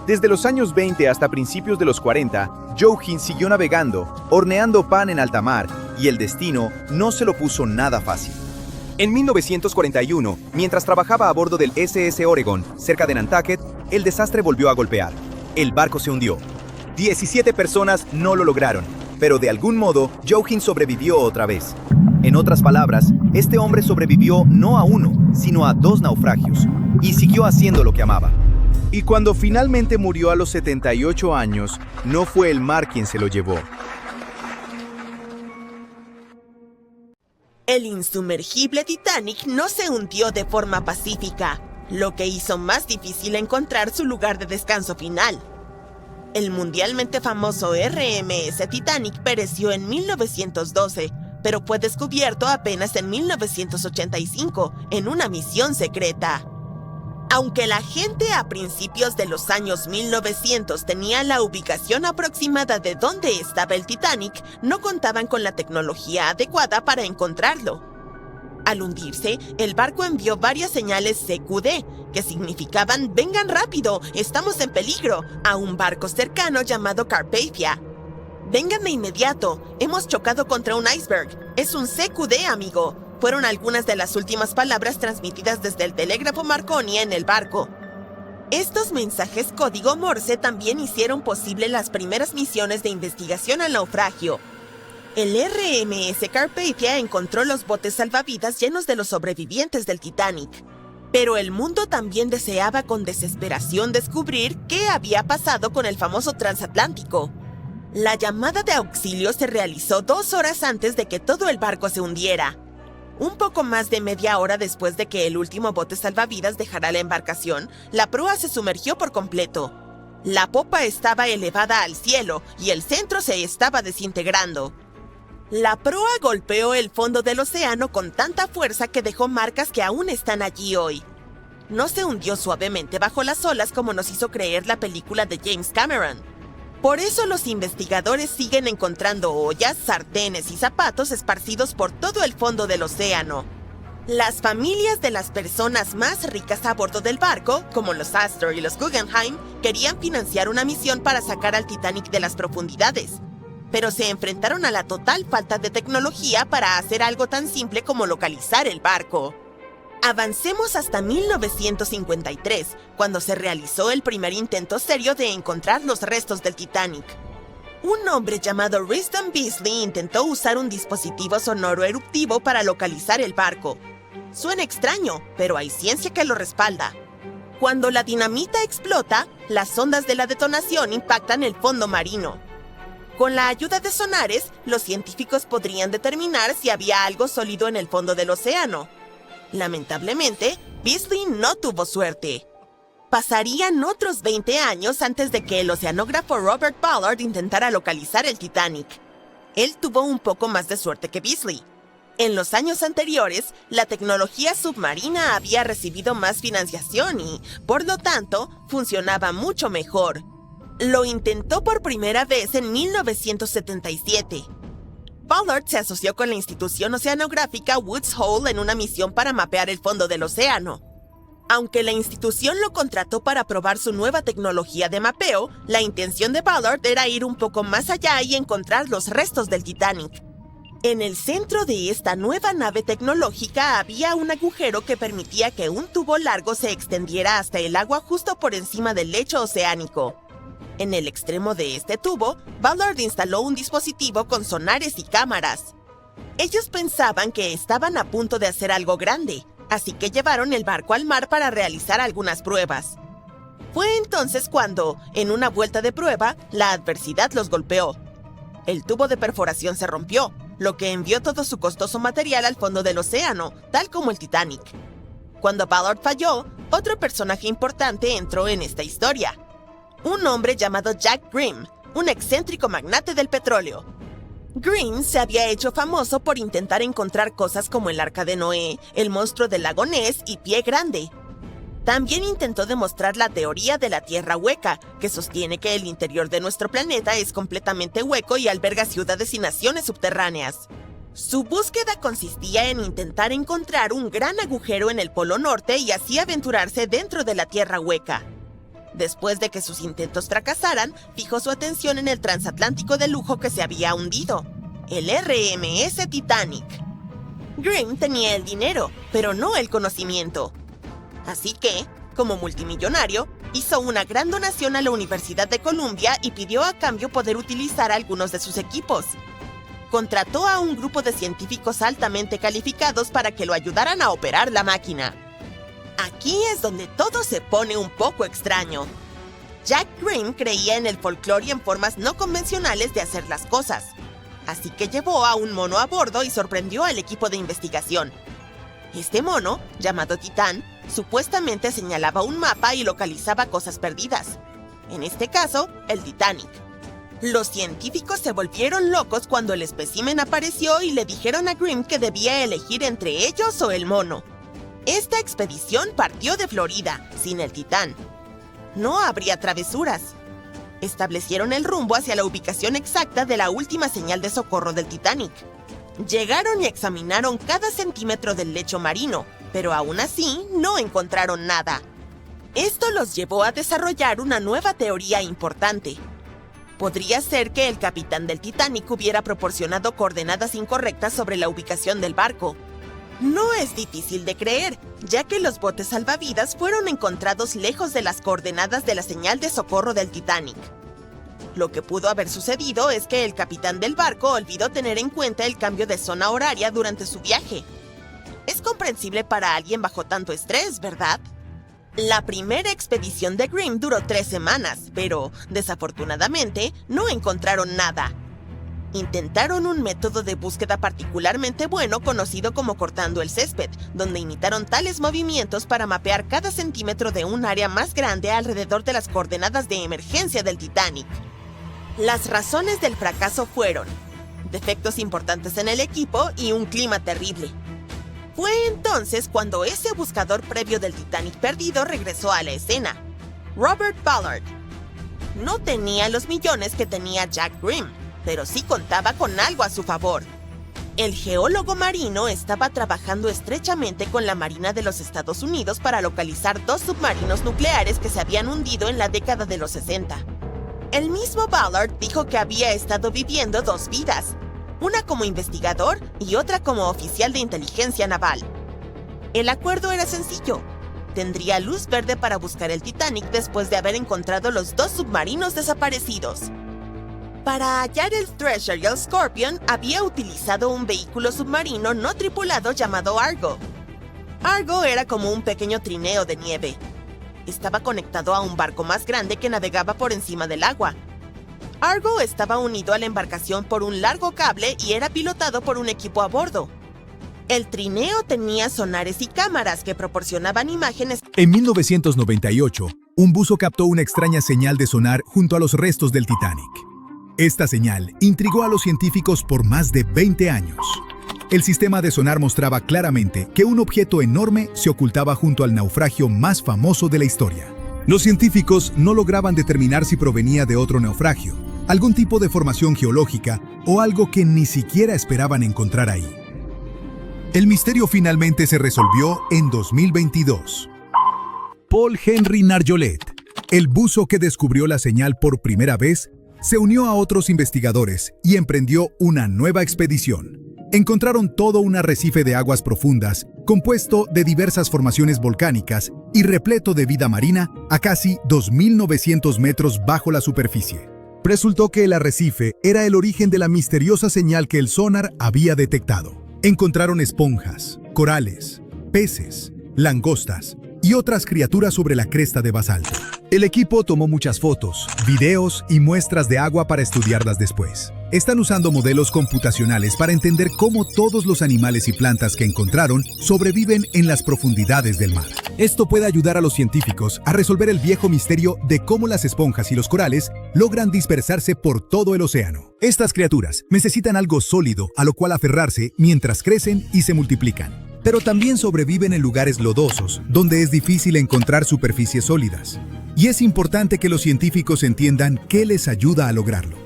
Desde los años 20 hasta principios de los 40, Jochen siguió navegando, horneando pan en alta mar y el destino no se lo puso nada fácil. En 1941, mientras trabajaba a bordo del SS Oregon, cerca de Nantucket, el desastre volvió a golpear. El barco se hundió. 17 personas no lo lograron, pero de algún modo, Jochen sobrevivió otra vez. En otras palabras, este hombre sobrevivió no a uno, sino a 2 naufragios, y siguió haciendo lo que amaba. Y cuando finalmente murió a los 78 años, no fue el mar quien se lo llevó. El insumergible Titanic no se hundió de forma pacífica, lo que hizo más difícil encontrar su lugar de descanso final. El mundialmente famoso RMS Titanic pereció en 1912, pero fue descubierto apenas en 1985 en una misión secreta. Aunque la gente a principios de los años 1900 tenía la ubicación aproximada de dónde estaba el Titanic, no contaban con la tecnología adecuada para encontrarlo. Al hundirse, el barco envió varias señales CQD, que significaban «vengan rápido, estamos en peligro», a un barco cercano llamado Carpathia. «Vengan de inmediato, hemos chocado contra un iceberg, es un CQD, amigo», fueron algunas de las últimas palabras transmitidas desde el telégrafo Marconi en el barco. Estos mensajes código Morse también hicieron posible las primeras misiones de investigación al naufragio. El RMS Carpathia encontró los botes salvavidas llenos de los sobrevivientes del Titanic. Pero el mundo también deseaba con desesperación descubrir qué había pasado con el famoso transatlántico. La llamada de auxilio se realizó 2 horas antes de que todo el barco se hundiera. Un poco más de media hora después de que el último bote salvavidas dejara la embarcación, la proa se sumergió por completo. La popa estaba elevada al cielo y el centro se estaba desintegrando. La proa golpeó el fondo del océano con tanta fuerza que dejó marcas que aún están allí hoy. No se hundió suavemente bajo las olas como nos hizo creer la película de James Cameron. Por eso los investigadores siguen encontrando ollas, sartenes y zapatos esparcidos por todo el fondo del océano. Las familias de las personas más ricas a bordo del barco, como los Astor y los Guggenheim, querían financiar una misión para sacar al Titanic de las profundidades, pero se enfrentaron a la total falta de tecnología para hacer algo tan simple como localizar el barco. Avancemos hasta 1953, cuando se realizó el primer intento serio de encontrar los restos del Titanic. Un hombre llamado Risdon Beasley intentó usar un dispositivo sonoro eruptivo para localizar el barco. Suena extraño, pero hay ciencia que lo respalda. Cuando la dinamita explota, las ondas de la detonación impactan el fondo marino. Con la ayuda de sonares, los científicos podrían determinar si había algo sólido en el fondo del océano. Lamentablemente, Beasley no tuvo suerte. Pasarían otros 20 años antes de que el oceanógrafo Robert Ballard intentara localizar el Titanic. Él tuvo un poco más de suerte que Beasley. En los años anteriores, la tecnología submarina había recibido más financiación y, por lo tanto, funcionaba mucho mejor. Lo intentó por primera vez en 1977. Ballard se asoció con la institución oceanográfica Woods Hole en una misión para mapear el fondo del océano. Aunque la institución lo contrató para probar su nueva tecnología de mapeo, la intención de Ballard era ir un poco más allá y encontrar los restos del Titanic. En el centro de esta nueva nave tecnológica había un agujero que permitía que un tubo largo se extendiera hasta el agua justo por encima del lecho oceánico. En el extremo de este tubo, Ballard instaló un dispositivo con sonares y cámaras. Ellos pensaban que estaban a punto de hacer algo grande, así que llevaron el barco al mar para realizar algunas pruebas. Fue entonces cuando, en una vuelta de prueba, la adversidad los golpeó. El tubo de perforación se rompió, lo que envió todo su costoso material al fondo del océano, tal como el Titanic. Cuando Ballard falló, otro personaje importante entró en esta historia. Un hombre llamado Jack Grimm, un excéntrico magnate del petróleo. Grimm se había hecho famoso por intentar encontrar cosas como el Arca de Noé, el monstruo del lago Ness y Pie Grande. También intentó demostrar la teoría de la Tierra hueca, que sostiene que el interior de nuestro planeta es completamente hueco y alberga ciudades y naciones subterráneas. Su búsqueda consistía en intentar encontrar un gran agujero en el Polo Norte y así aventurarse dentro de la Tierra hueca. Después de que sus intentos fracasaran, fijó su atención en el transatlántico de lujo que se había hundido. el RMS Titanic. Grimm tenía el dinero, pero no el conocimiento. Así que, como multimillonario, hizo una gran donación a la Universidad de Columbia y pidió a cambio poder utilizar algunos de sus equipos. Contrató a un grupo de científicos altamente calificados para que lo ayudaran a operar la máquina. Aquí es donde todo se pone un poco extraño. Jack Grimm creía en el folclore y en formas no convencionales de hacer las cosas. Así que llevó a un mono a bordo y sorprendió al equipo de investigación. Este mono, llamado Titán, supuestamente señalaba un mapa y localizaba cosas perdidas. En este caso, el Titanic. Los científicos se volvieron locos cuando el espécimen apareció y le dijeron a Grimm que debía elegir entre ellos o el mono. Esta expedición partió de Florida, sin el Titán. No habría travesuras. Establecieron el rumbo hacia la ubicación exacta de la última señal de socorro del Titanic. Llegaron y examinaron cada centímetro del lecho marino, pero aún así no encontraron nada. Esto los llevó a desarrollar una nueva teoría importante. Podría ser que el capitán del Titanic hubiera proporcionado coordenadas incorrectas sobre la ubicación del barco. No es difícil de creer, ya que los botes salvavidas fueron encontrados lejos de las coordenadas de la señal de socorro del Titanic. Lo que pudo haber sucedido es que el capitán del barco olvidó tener en cuenta el cambio de zona horaria durante su viaje. Es comprensible para alguien bajo tanto estrés, ¿verdad? La primera expedición de Grimm duró 3 semanas, pero, desafortunadamente, no encontraron nada. Intentaron un método de búsqueda particularmente bueno conocido como cortando el césped, donde imitaron tales movimientos para mapear cada centímetro de un área más grande alrededor de las coordenadas de emergencia del Titanic. Las razones del fracaso fueron defectos importantes en el equipo y un clima terrible. Fue entonces cuando ese buscador previo del Titanic perdido regresó a la escena, Robert Ballard. No tenía los millones que tenía Jack Grimm, pero sí contaba con algo a su favor. El geólogo marino estaba trabajando estrechamente con la Marina de los Estados Unidos para localizar 2 submarinos nucleares que se habían hundido en la década de los 60. El mismo Ballard dijo que había estado viviendo 2 vidas, una como investigador y otra como oficial de inteligencia naval. El acuerdo era sencillo. Tendría luz verde para buscar el Titanic después de haber encontrado los 2 submarinos desaparecidos. Para hallar el Treasure y el Scorpion, había utilizado un vehículo submarino no tripulado llamado Argo. Argo era como un pequeño trineo de nieve. Estaba conectado a un barco más grande que navegaba por encima del agua. Argo estaba unido a la embarcación por un largo cable y era pilotado por un equipo a bordo. El trineo tenía sonares y cámaras que proporcionaban imágenes. En 1998, un buzo captó una extraña señal de sonar junto a los restos del Titanic. Esta señal intrigó a los científicos por más de 20 años. El sistema de sonar mostraba claramente que un objeto enorme se ocultaba junto al naufragio más famoso de la historia. Los científicos no lograban determinar si provenía de otro naufragio, algún tipo de formación geológica o algo que ni siquiera esperaban encontrar ahí. El misterio finalmente se resolvió en 2022. Paul Henry Nargeolet, el buzo que descubrió la señal por primera vez, se unió a otros investigadores y emprendió una nueva expedición. Encontraron todo un arrecife de aguas profundas, compuesto de diversas formaciones volcánicas y repleto de vida marina a casi 2.900 metros bajo la superficie. Resultó que el arrecife era el origen de la misteriosa señal que el sonar había detectado. Encontraron esponjas, corales, peces, langostas y otras criaturas sobre la cresta de basalto. El equipo tomó muchas fotos, videos y muestras de agua para estudiarlas después. Están usando modelos computacionales para entender cómo todos los animales y plantas que encontraron sobreviven en las profundidades del mar. Esto puede ayudar a los científicos a resolver el viejo misterio de cómo las esponjas y los corales logran dispersarse por todo el océano. Estas criaturas necesitan algo sólido a lo cual aferrarse mientras crecen y se multiplican. Pero también sobreviven en lugares lodosos, donde es difícil encontrar superficies sólidas. Y es importante que los científicos entiendan qué les ayuda a lograrlo.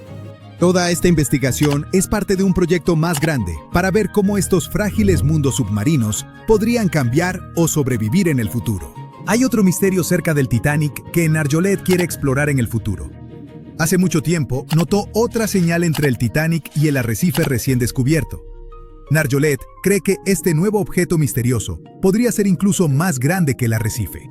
Toda esta investigación es parte de un proyecto más grande para ver cómo estos frágiles mundos submarinos podrían cambiar o sobrevivir en el futuro. Hay otro misterio cerca del Titanic que Nargeolet quiere explorar en el futuro. Hace mucho tiempo, notó otra señal entre el Titanic y el arrecife recién descubierto. Narjolet cree que este nuevo objeto misterioso podría ser incluso más grande que el arrecife.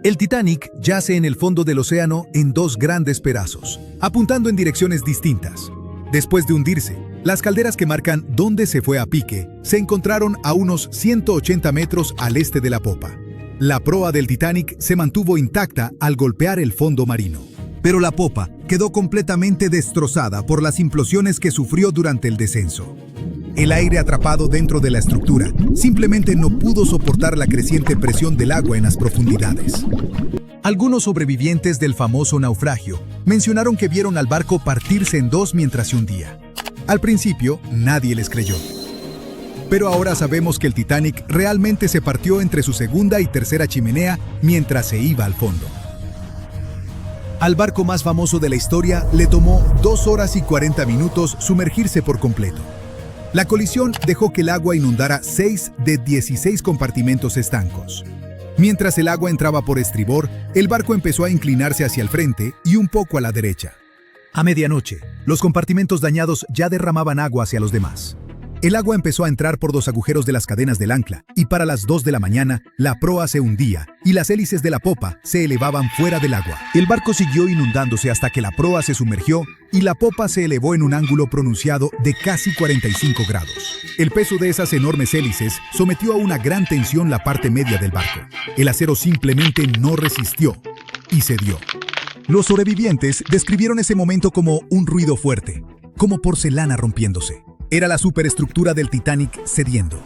El Titanic yace en el fondo del océano en dos grandes pedazos, apuntando en direcciones distintas. Después de hundirse, las calderas que marcan dónde se fue a pique se encontraron a unos 180 metros al este de la popa. La proa del Titanic se mantuvo intacta al golpear el fondo marino. Pero la popa quedó completamente destrozada por las implosiones que sufrió durante el descenso. El aire atrapado dentro de la estructura simplemente no pudo soportar la creciente presión del agua en las profundidades. Algunos sobrevivientes del famoso naufragio mencionaron que vieron al barco partirse en dos mientras se hundía. Al principio, nadie les creyó. Pero ahora sabemos que el Titanic realmente se partió entre su segunda y tercera chimenea mientras se iba al fondo. Al barco más famoso de la historia le tomó 2 horas y 40 minutos sumergirse por completo. La colisión dejó que el agua inundara 6 de 16 compartimentos estancos. Mientras el agua entraba por estribor, el barco empezó a inclinarse hacia el frente y un poco a la derecha. A medianoche, los compartimentos dañados ya derramaban agua hacia los demás. El agua empezó a entrar por los agujeros de las cadenas del ancla y para las 2 de la mañana, la proa se hundía y las hélices de la popa se elevaban fuera del agua. El barco siguió inundándose hasta que la proa se sumergió y la popa se elevó en un ángulo pronunciado de casi 45 grados. El peso de esas enormes hélices sometió a una gran tensión la parte media del barco. El acero simplemente no resistió y cedió. Los sobrevivientes describieron ese momento como un ruido fuerte, como porcelana rompiéndose. Era la superestructura del Titanic cediendo.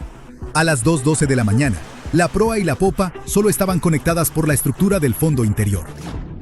A las 2:12 de la mañana, la proa y la popa solo estaban conectadas por la estructura del fondo interior.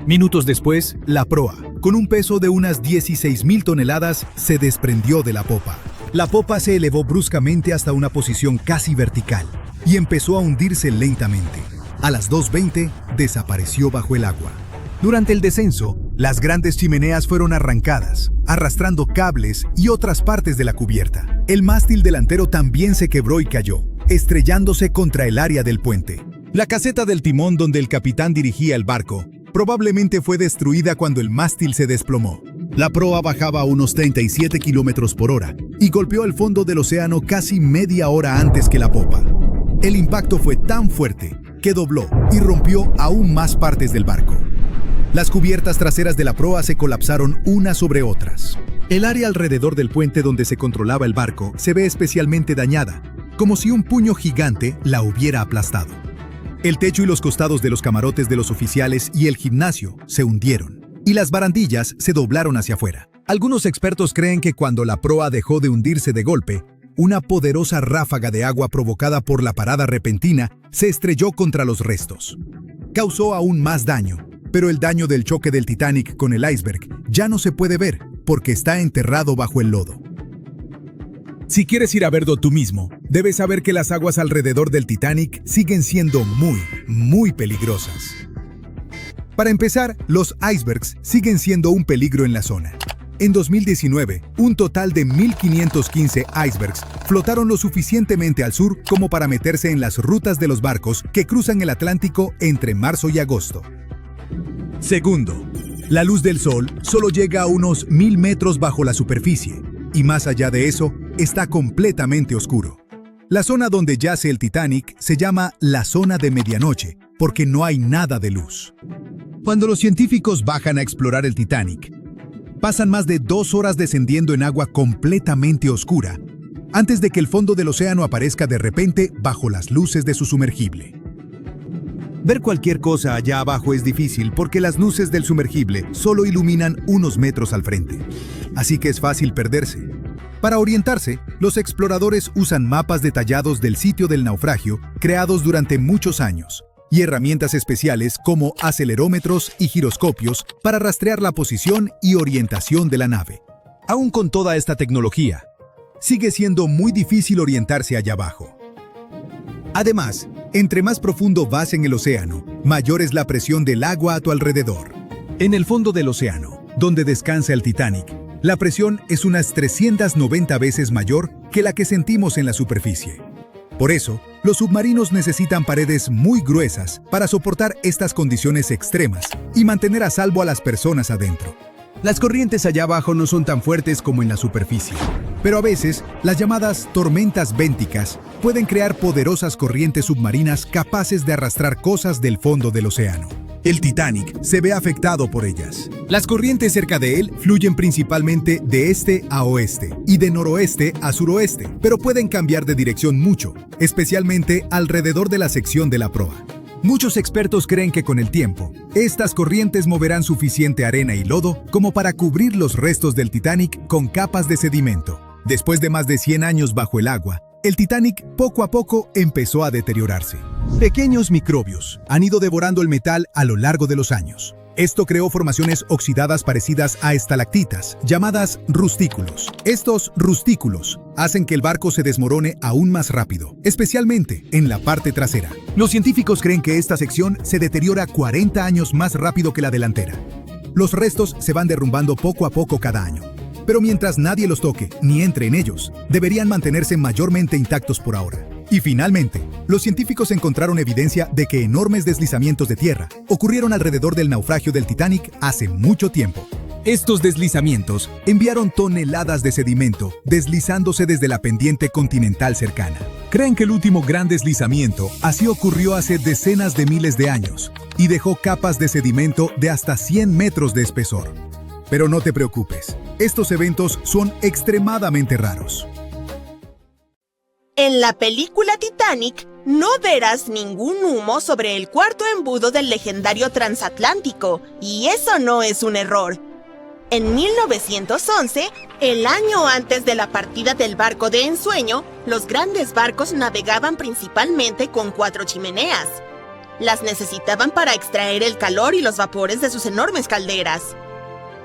Minutos después, la proa, con un peso de unas 16.000 toneladas, se desprendió de la popa. La popa se elevó bruscamente hasta una posición casi vertical y empezó a hundirse lentamente. A las 2:20, desapareció bajo el agua. Durante el descenso, las grandes chimeneas fueron arrancadas, arrastrando cables y otras partes de la cubierta. El mástil delantero también se quebró y cayó, estrellándose contra el área del puente. La caseta del timón donde el capitán dirigía el barco probablemente fue destruida cuando el mástil se desplomó. La proa bajaba a unos 37 kilómetros por hora y golpeó el fondo del océano casi media hora antes que la popa. El impacto fue tan fuerte que dobló y rompió aún más partes del barco. Las cubiertas traseras de la proa se colapsaron unas sobre otras. El área alrededor del puente donde se controlaba el barco se ve especialmente dañada, como si un puño gigante la hubiera aplastado. El techo y los costados de los camarotes de los oficiales y el gimnasio se hundieron, y las barandillas se doblaron hacia afuera. Algunos expertos creen que cuando la proa dejó de hundirse de golpe, una poderosa ráfaga de agua provocada por la parada repentina se estrelló contra los restos. Causó aún más daño, pero el daño del choque del Titanic con el iceberg ya no se puede ver porque está enterrado bajo el lodo. Si quieres ir a verlo tú mismo, debes saber que las aguas alrededor del Titanic siguen siendo muy peligrosas. Para empezar, los icebergs siguen siendo un peligro en la zona. En 2019, un total de 1.515 icebergs flotaron lo suficientemente al sur como para meterse en las rutas de los barcos que cruzan el Atlántico entre marzo y agosto. Segundo, la luz del sol solo llega a unos 1.000 metros bajo la superficie, y más allá de eso, está completamente oscuro. La zona donde yace el Titanic se llama la zona de medianoche, porque no hay nada de luz. Cuando los científicos bajan a explorar el Titanic, pasan más de 2 horas descendiendo en agua completamente oscura, antes de que el fondo del océano aparezca de repente bajo las luces de su sumergible. Ver cualquier cosa allá abajo es difícil porque las luces del sumergible solo iluminan unos metros al frente, así que es fácil perderse. Para orientarse, los exploradores usan mapas detallados del sitio del naufragio creados durante muchos años y herramientas especiales como acelerómetros y giroscopios para rastrear la posición y orientación de la nave. Aún con toda esta tecnología, sigue siendo muy difícil orientarse allá abajo. Además, entre más profundo vas en el océano, mayor es la presión del agua a tu alrededor. En el fondo del océano, donde descansa el Titanic, la presión es unas 390 veces mayor que la que sentimos en la superficie. Por eso, los submarinos necesitan paredes muy gruesas para soportar estas condiciones extremas y mantener a salvo a las personas adentro. Las corrientes allá abajo no son tan fuertes como en la superficie, pero a veces las llamadas tormentas bénticas pueden crear poderosas corrientes submarinas capaces de arrastrar cosas del fondo del océano. El Titanic se ve afectado por ellas. Las corrientes cerca de él fluyen principalmente de este a oeste y de noroeste a suroeste, pero pueden cambiar de dirección mucho, especialmente alrededor de la sección de la proa. Muchos expertos creen que con el tiempo, estas corrientes moverán suficiente arena y lodo como para cubrir los restos del Titanic con capas de sedimento. Después de más de 100 años bajo el agua, el Titanic poco a poco empezó a deteriorarse. Pequeños microbios han ido devorando el metal a lo largo de los años. Esto creó formaciones oxidadas parecidas a estalactitas, llamadas rustículos. Estos rustículos hacen que el barco se desmorone aún más rápido, especialmente en la parte trasera. Los científicos creen que esta sección se deteriora 40 años más rápido que la delantera. Los restos se van derrumbando poco a poco cada año. Pero mientras nadie los toque ni entre en ellos, deberían mantenerse mayormente intactos por ahora. Y finalmente, los científicos encontraron evidencia de que enormes deslizamientos de tierra ocurrieron alrededor del naufragio del Titanic hace mucho tiempo. Estos deslizamientos enviaron toneladas de sedimento deslizándose desde la pendiente continental cercana. Creen que el último gran deslizamiento así ocurrió hace decenas de miles de años y dejó capas de sedimento de hasta 100 metros de espesor. Pero no te preocupes, estos eventos son extremadamente raros. En la película Titanic, no verás ningún humo sobre el cuarto embudo del legendario transatlántico, y eso no es un error. En 1911, el año antes de la partida del barco de ensueño, los grandes barcos navegaban principalmente con 4 chimeneas. Las necesitaban para extraer el calor y los vapores de sus enormes calderas.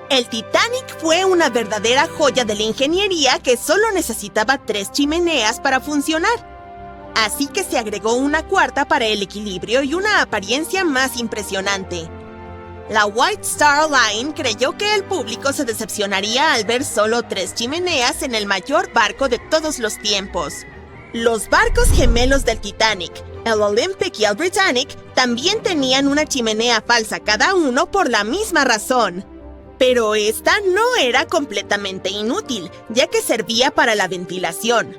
El Titanic fue una verdadera joya de la ingeniería que solo necesitaba 3 chimeneas para funcionar. Así que se agregó una cuarta para el equilibrio y una apariencia más impresionante. La White Star Line creyó que el público se decepcionaría al ver solo 3 chimeneas en el mayor barco de todos los tiempos. Los barcos gemelos del Titanic, el Olympic y el Britannic, también tenían una chimenea falsa cada uno por la misma razón. Pero esta no era completamente inútil, ya que servía para la ventilación.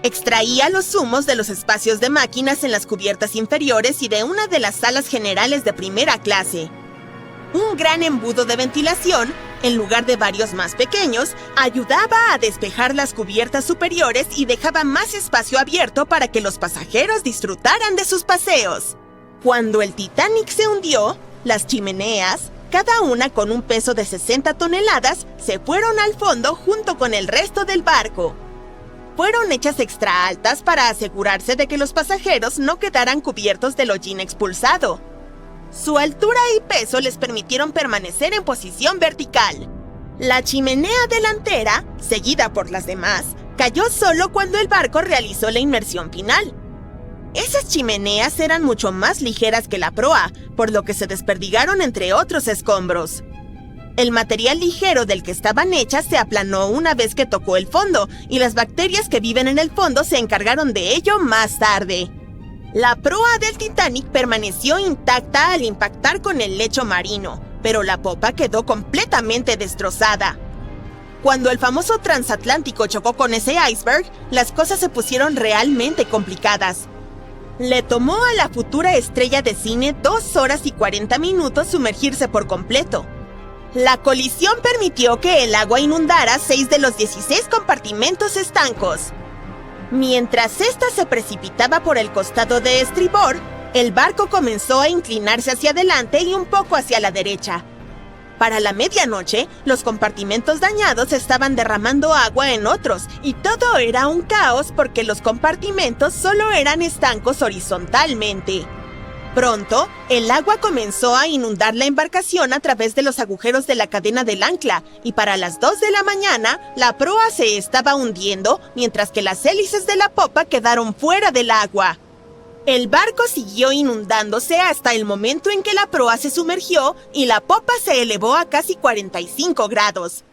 Extraía los humos de los espacios de máquinas en las cubiertas inferiores y de una de las salas generales de primera clase. Un gran embudo de ventilación, en lugar de varios más pequeños, ayudaba a despejar las cubiertas superiores y dejaba más espacio abierto para que los pasajeros disfrutaran de sus paseos. Cuando el Titanic se hundió, las chimeneas, cada una con un peso de 60 toneladas, se fueron al fondo junto con el resto del barco. Fueron hechas extra altas para asegurarse de que los pasajeros no quedaran cubiertos del hollín expulsado. Su altura y peso les permitieron permanecer en posición vertical. La chimenea delantera, seguida por las demás, cayó solo cuando el barco realizó la inmersión final. Esas chimeneas eran mucho más ligeras que la proa, por lo que se desperdigaron entre otros escombros. El material ligero del que estaban hechas se aplanó una vez que tocó el fondo, y las bacterias que viven en el fondo se encargaron de ello más tarde. La proa del Titanic permaneció intacta al impactar con el lecho marino, pero la popa quedó completamente destrozada. Cuando el famoso transatlántico chocó con ese iceberg, las cosas se pusieron realmente complicadas. Le tomó a la futura estrella de cine 2 horas y 40 minutos sumergirse por completo. La colisión permitió que el agua inundara 6 de los 16 compartimentos estancos. Mientras ésta se precipitaba por el costado de estribor, el barco comenzó a inclinarse hacia adelante y un poco hacia la derecha. Para la medianoche, los compartimentos dañados estaban derramando agua en otros, y todo era un caos porque los compartimentos solo eran estancos horizontalmente. Pronto, el agua comenzó a inundar la embarcación a través de los agujeros de la cadena del ancla, y para las 2 de la mañana, la proa se estaba hundiendo, mientras que las hélices de la popa quedaron fuera del agua. El barco siguió inundándose hasta el momento en que la proa se sumergió y la popa se elevó a casi 45 grados.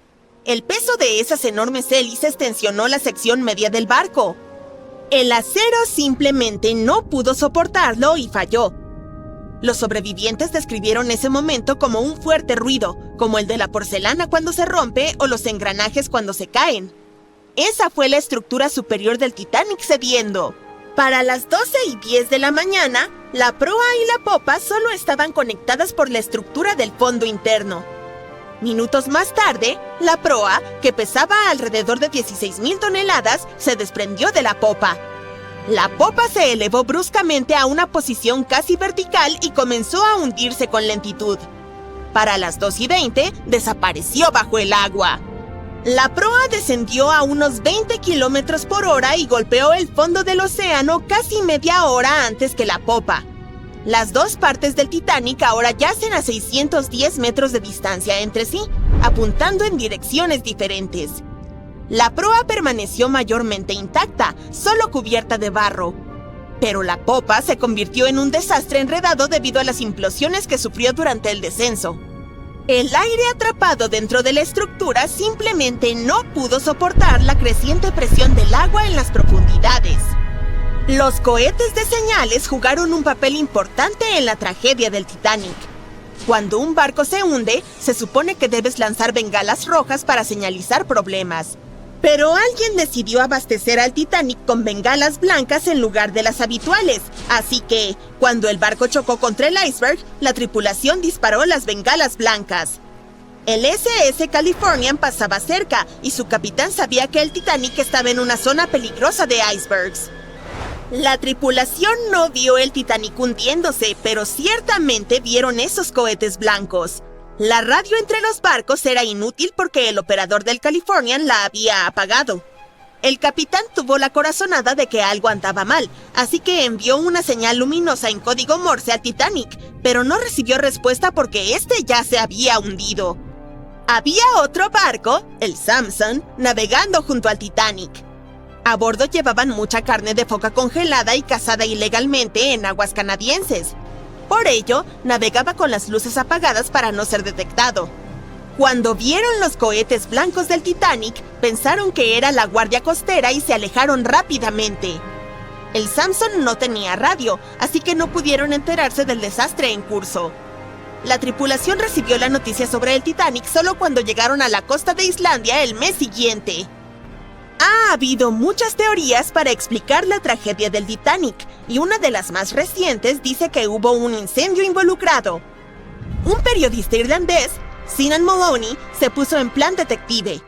El peso de esas enormes hélices tensionó la sección media del barco. El acero simplemente no pudo soportarlo y falló. Los sobrevivientes describieron ese momento como un fuerte ruido, como el de la porcelana cuando se rompe o los engranajes cuando se caen. Esa fue la estructura superior del Titanic cediendo. Para las 12:10 de la mañana, la proa y la popa solo estaban conectadas por la estructura del fondo interno. Minutos más tarde, la proa, que pesaba alrededor de 16,000 toneladas, se desprendió de la popa. La popa se elevó bruscamente a una posición casi vertical y comenzó a hundirse con lentitud. Para las 2:20, desapareció bajo el agua. La proa descendió a unos 20 kilómetros por hora y golpeó el fondo del océano casi media hora antes que la popa. Las dos partes del Titanic ahora yacen a 610 metros de distancia entre sí, apuntando en direcciones diferentes. La proa permaneció mayormente intacta, solo cubierta de barro. Pero la popa se convirtió en un desastre enredado debido a las implosiones que sufrió durante el descenso. El aire atrapado dentro de la estructura simplemente no pudo soportar la creciente presión del agua en las profundidades. Los cohetes de señales jugaron un papel importante en la tragedia del Titanic. Cuando un barco se hunde, se supone que debes lanzar bengalas rojas para señalizar problemas. Pero alguien decidió abastecer al Titanic con bengalas blancas en lugar de las habituales, así que, cuando el barco chocó contra el iceberg, la tripulación disparó las bengalas blancas. El SS Californian pasaba cerca y su capitán sabía que el Titanic estaba en una zona peligrosa de icebergs. La tripulación no vio el Titanic hundiéndose, pero ciertamente vieron esos cohetes blancos. La radio entre los barcos era inútil porque el operador del Californian la había apagado. El capitán tuvo la corazonada de que algo andaba mal, así que envió una señal luminosa en código Morse al Titanic, pero no recibió respuesta porque este ya se había hundido. Había otro barco, el Samson, navegando junto al Titanic. A bordo llevaban mucha carne de foca congelada y cazada ilegalmente en aguas canadienses. Por ello, navegaba con las luces apagadas para no ser detectado. Cuando vieron los cohetes blancos del Titanic, pensaron que era la guardia costera y se alejaron rápidamente. El Samson no tenía radio, así que no pudieron enterarse del desastre en curso. La tripulación recibió la noticia sobre el Titanic solo cuando llegaron a la costa de Islandia el mes siguiente. Ha habido muchas teorías para explicar la tragedia del Titanic, y una de las más recientes dice que hubo un incendio involucrado. Un periodista irlandés, Sinan Moloney, se puso en plan detective.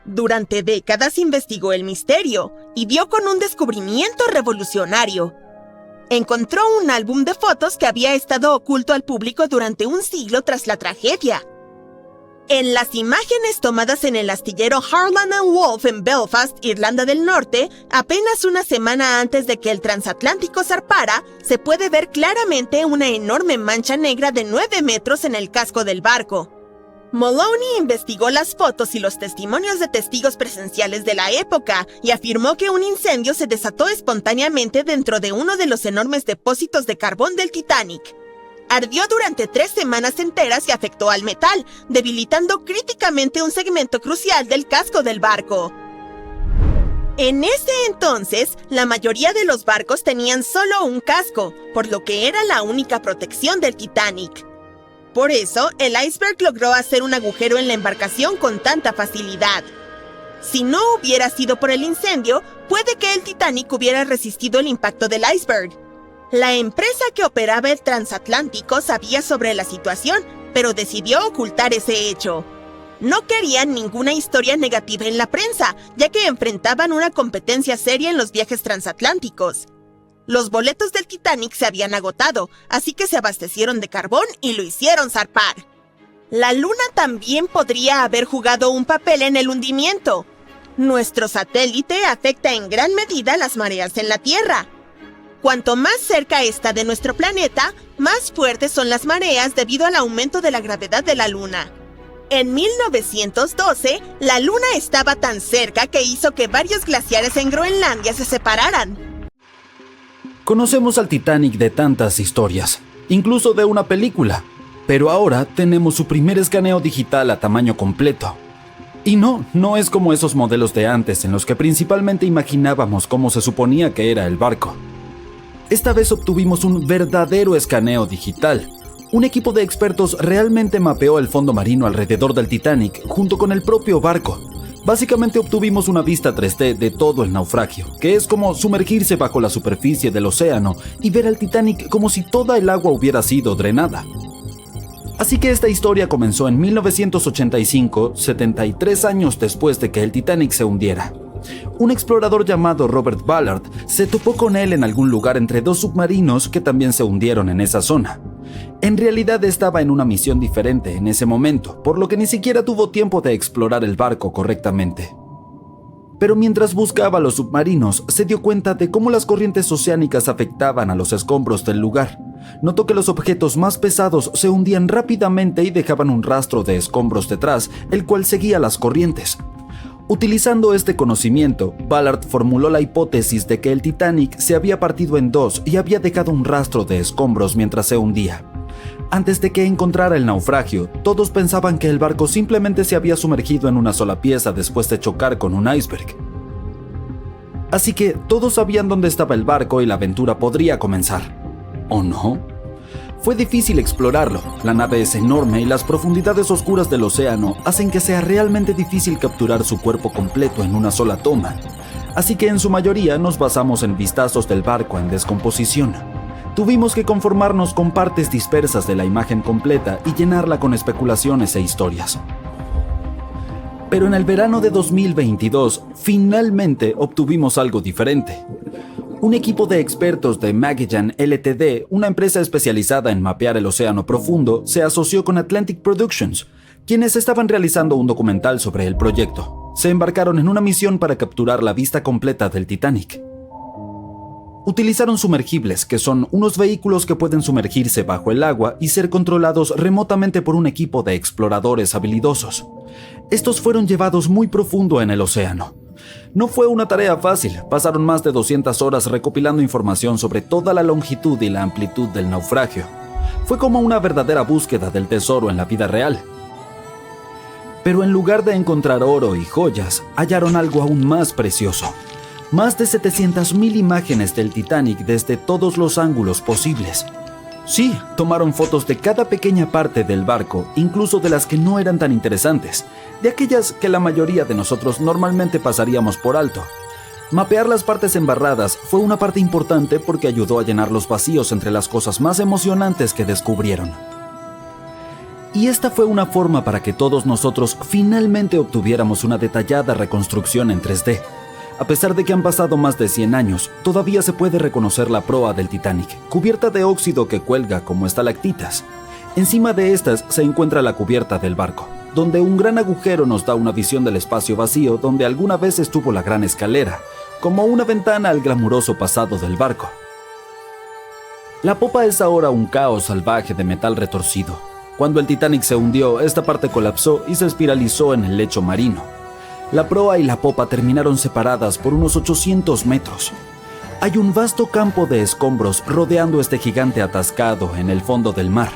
Durante décadas investigó el misterio y dio con un descubrimiento revolucionario. Encontró un álbum de fotos que había estado oculto al público durante un siglo tras la tragedia. En las imágenes tomadas en el astillero Harland & Wolff en Belfast, Irlanda del Norte, apenas una semana antes de que el transatlántico zarpara, se puede ver claramente una enorme mancha negra de 9 metros en el casco del barco. Moloney investigó las fotos y los testimonios de testigos presenciales de la época y afirmó que un incendio se desató espontáneamente dentro de uno de los enormes depósitos de carbón del Titanic. Ardió durante 3 semanas enteras y afectó al metal, debilitando críticamente un segmento crucial del casco del barco. En ese entonces, la mayoría de los barcos tenían solo un casco, por lo que era la única protección del Titanic. Por eso, el iceberg logró hacer un agujero en la embarcación con tanta facilidad. Si no hubiera sido por el incendio, puede que el Titanic hubiera resistido el impacto del iceberg. La empresa que operaba el transatlántico sabía sobre la situación, pero decidió ocultar ese hecho. No querían ninguna historia negativa en la prensa, ya que enfrentaban una competencia seria en los viajes transatlánticos. Los boletos del Titanic se habían agotado, así que se abastecieron de carbón y lo hicieron zarpar. La Luna también podría haber jugado un papel en el hundimiento. Nuestro satélite afecta en gran medida las mareas en la Tierra. Cuanto más cerca está de nuestro planeta, más fuertes son las mareas debido al aumento de la gravedad de la Luna. En 1912, la Luna estaba tan cerca que hizo que varios glaciares en Groenlandia se separaran. Conocemos al Titanic de tantas historias, incluso de una película, pero ahora tenemos su primer escaneo digital a tamaño completo. Y no es como esos modelos de antes en los que principalmente imaginábamos cómo se suponía que era el barco. Esta vez obtuvimos un verdadero escaneo digital. Un equipo de expertos realmente mapeó el fondo marino alrededor del Titanic junto con el propio barco. Básicamente obtuvimos una vista 3D de todo el naufragio, que es como sumergirse bajo la superficie del océano y ver al Titanic como si toda el agua hubiera sido drenada. Así que esta historia comenzó en 1985, 73 años después de que el Titanic se hundiera. Un explorador llamado Robert Ballard se topó con él en algún lugar entre dos submarinos que también se hundieron en esa zona. En realidad estaba en una misión diferente en ese momento, por lo que ni siquiera tuvo tiempo de explorar el barco correctamente. Pero mientras buscaba los submarinos, se dio cuenta de cómo las corrientes oceánicas afectaban a los escombros del lugar. Notó que los objetos más pesados se hundían rápidamente y dejaban un rastro de escombros detrás, el cual seguía las corrientes. Utilizando este conocimiento, Ballard formuló la hipótesis de que el Titanic se había partido en dos y había dejado un rastro de escombros mientras se hundía. Antes de que encontrara el naufragio, todos pensaban que el barco simplemente se había sumergido en una sola pieza después de chocar con un iceberg. Así que todos sabían dónde estaba el barco y la aventura podría comenzar. ¿O no? Fue difícil explorarlo. La nave es enorme y las profundidades oscuras del océano hacen que sea realmente difícil capturar su cuerpo completo en una sola toma. Así que en su mayoría nos basamos en vistazos del barco en descomposición. Tuvimos que conformarnos con partes dispersas de la imagen completa y llenarla con especulaciones e historias. Pero en el verano de 2022, finalmente obtuvimos algo diferente. Un equipo de expertos de Magellan Ltd., una empresa especializada en mapear el océano profundo, se asoció con Atlantic Productions, quienes estaban realizando un documental sobre el proyecto. Se embarcaron en una misión para capturar la vista completa del Titanic. Utilizaron sumergibles, que son unos vehículos que pueden sumergirse bajo el agua y ser controlados remotamente por un equipo de exploradores habilidosos. Estos fueron llevados muy profundo en el océano. No fue una tarea fácil, pasaron más de 200 horas recopilando información sobre toda la longitud y la amplitud del naufragio. Fue como una verdadera búsqueda del tesoro en la vida real. Pero en lugar de encontrar oro y joyas, hallaron algo aún más precioso. Más de 700,000 imágenes del Titanic desde todos los ángulos posibles. Sí, tomaron fotos de cada pequeña parte del barco, incluso de las que no eran tan interesantes, de aquellas que la mayoría de nosotros normalmente pasaríamos por alto. Mapear las partes embarradas fue una parte importante porque ayudó a llenar los vacíos entre las cosas más emocionantes que descubrieron. Y esta fue una forma para que todos nosotros finalmente obtuviéramos una detallada reconstrucción en 3D. A pesar de que han pasado más de 100 años, todavía se puede reconocer la proa del Titanic, cubierta de óxido que cuelga como estalactitas. Encima de estas se encuentra la cubierta del barco, donde un gran agujero nos da una visión del espacio vacío donde alguna vez estuvo la gran escalera, como una ventana al glamuroso pasado del barco. La popa es ahora un caos salvaje de metal retorcido. Cuando el Titanic se hundió, esta parte colapsó y se espiralizó en el lecho marino. La proa y la popa terminaron separadas por unos 800 metros. Hay un vasto campo de escombros rodeando este gigante atascado en el fondo del mar.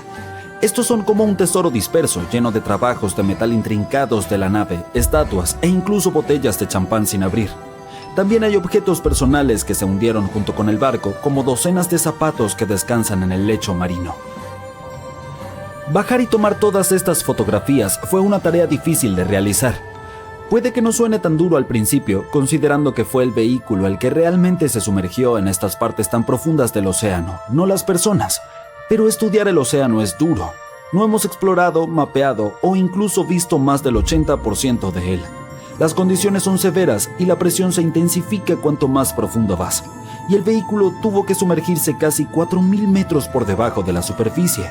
Estos son como un tesoro disperso, lleno de trabajos de metal intrincados de la nave, estatuas e incluso botellas de champán sin abrir. También hay objetos personales que se hundieron junto con el barco, como docenas de zapatos que descansan en el lecho marino. Bajar y tomar todas estas fotografías fue una tarea difícil de realizar. Puede que no suene tan duro al principio, considerando que fue el vehículo el que realmente se sumergió en estas partes tan profundas del océano, no las personas. Pero estudiar el océano es duro. No hemos explorado, mapeado o incluso visto más del 80% de él. Las condiciones son severas y la presión se intensifica cuanto más profundo vas. Y el vehículo tuvo que sumergirse casi 4.000 metros por debajo de la superficie.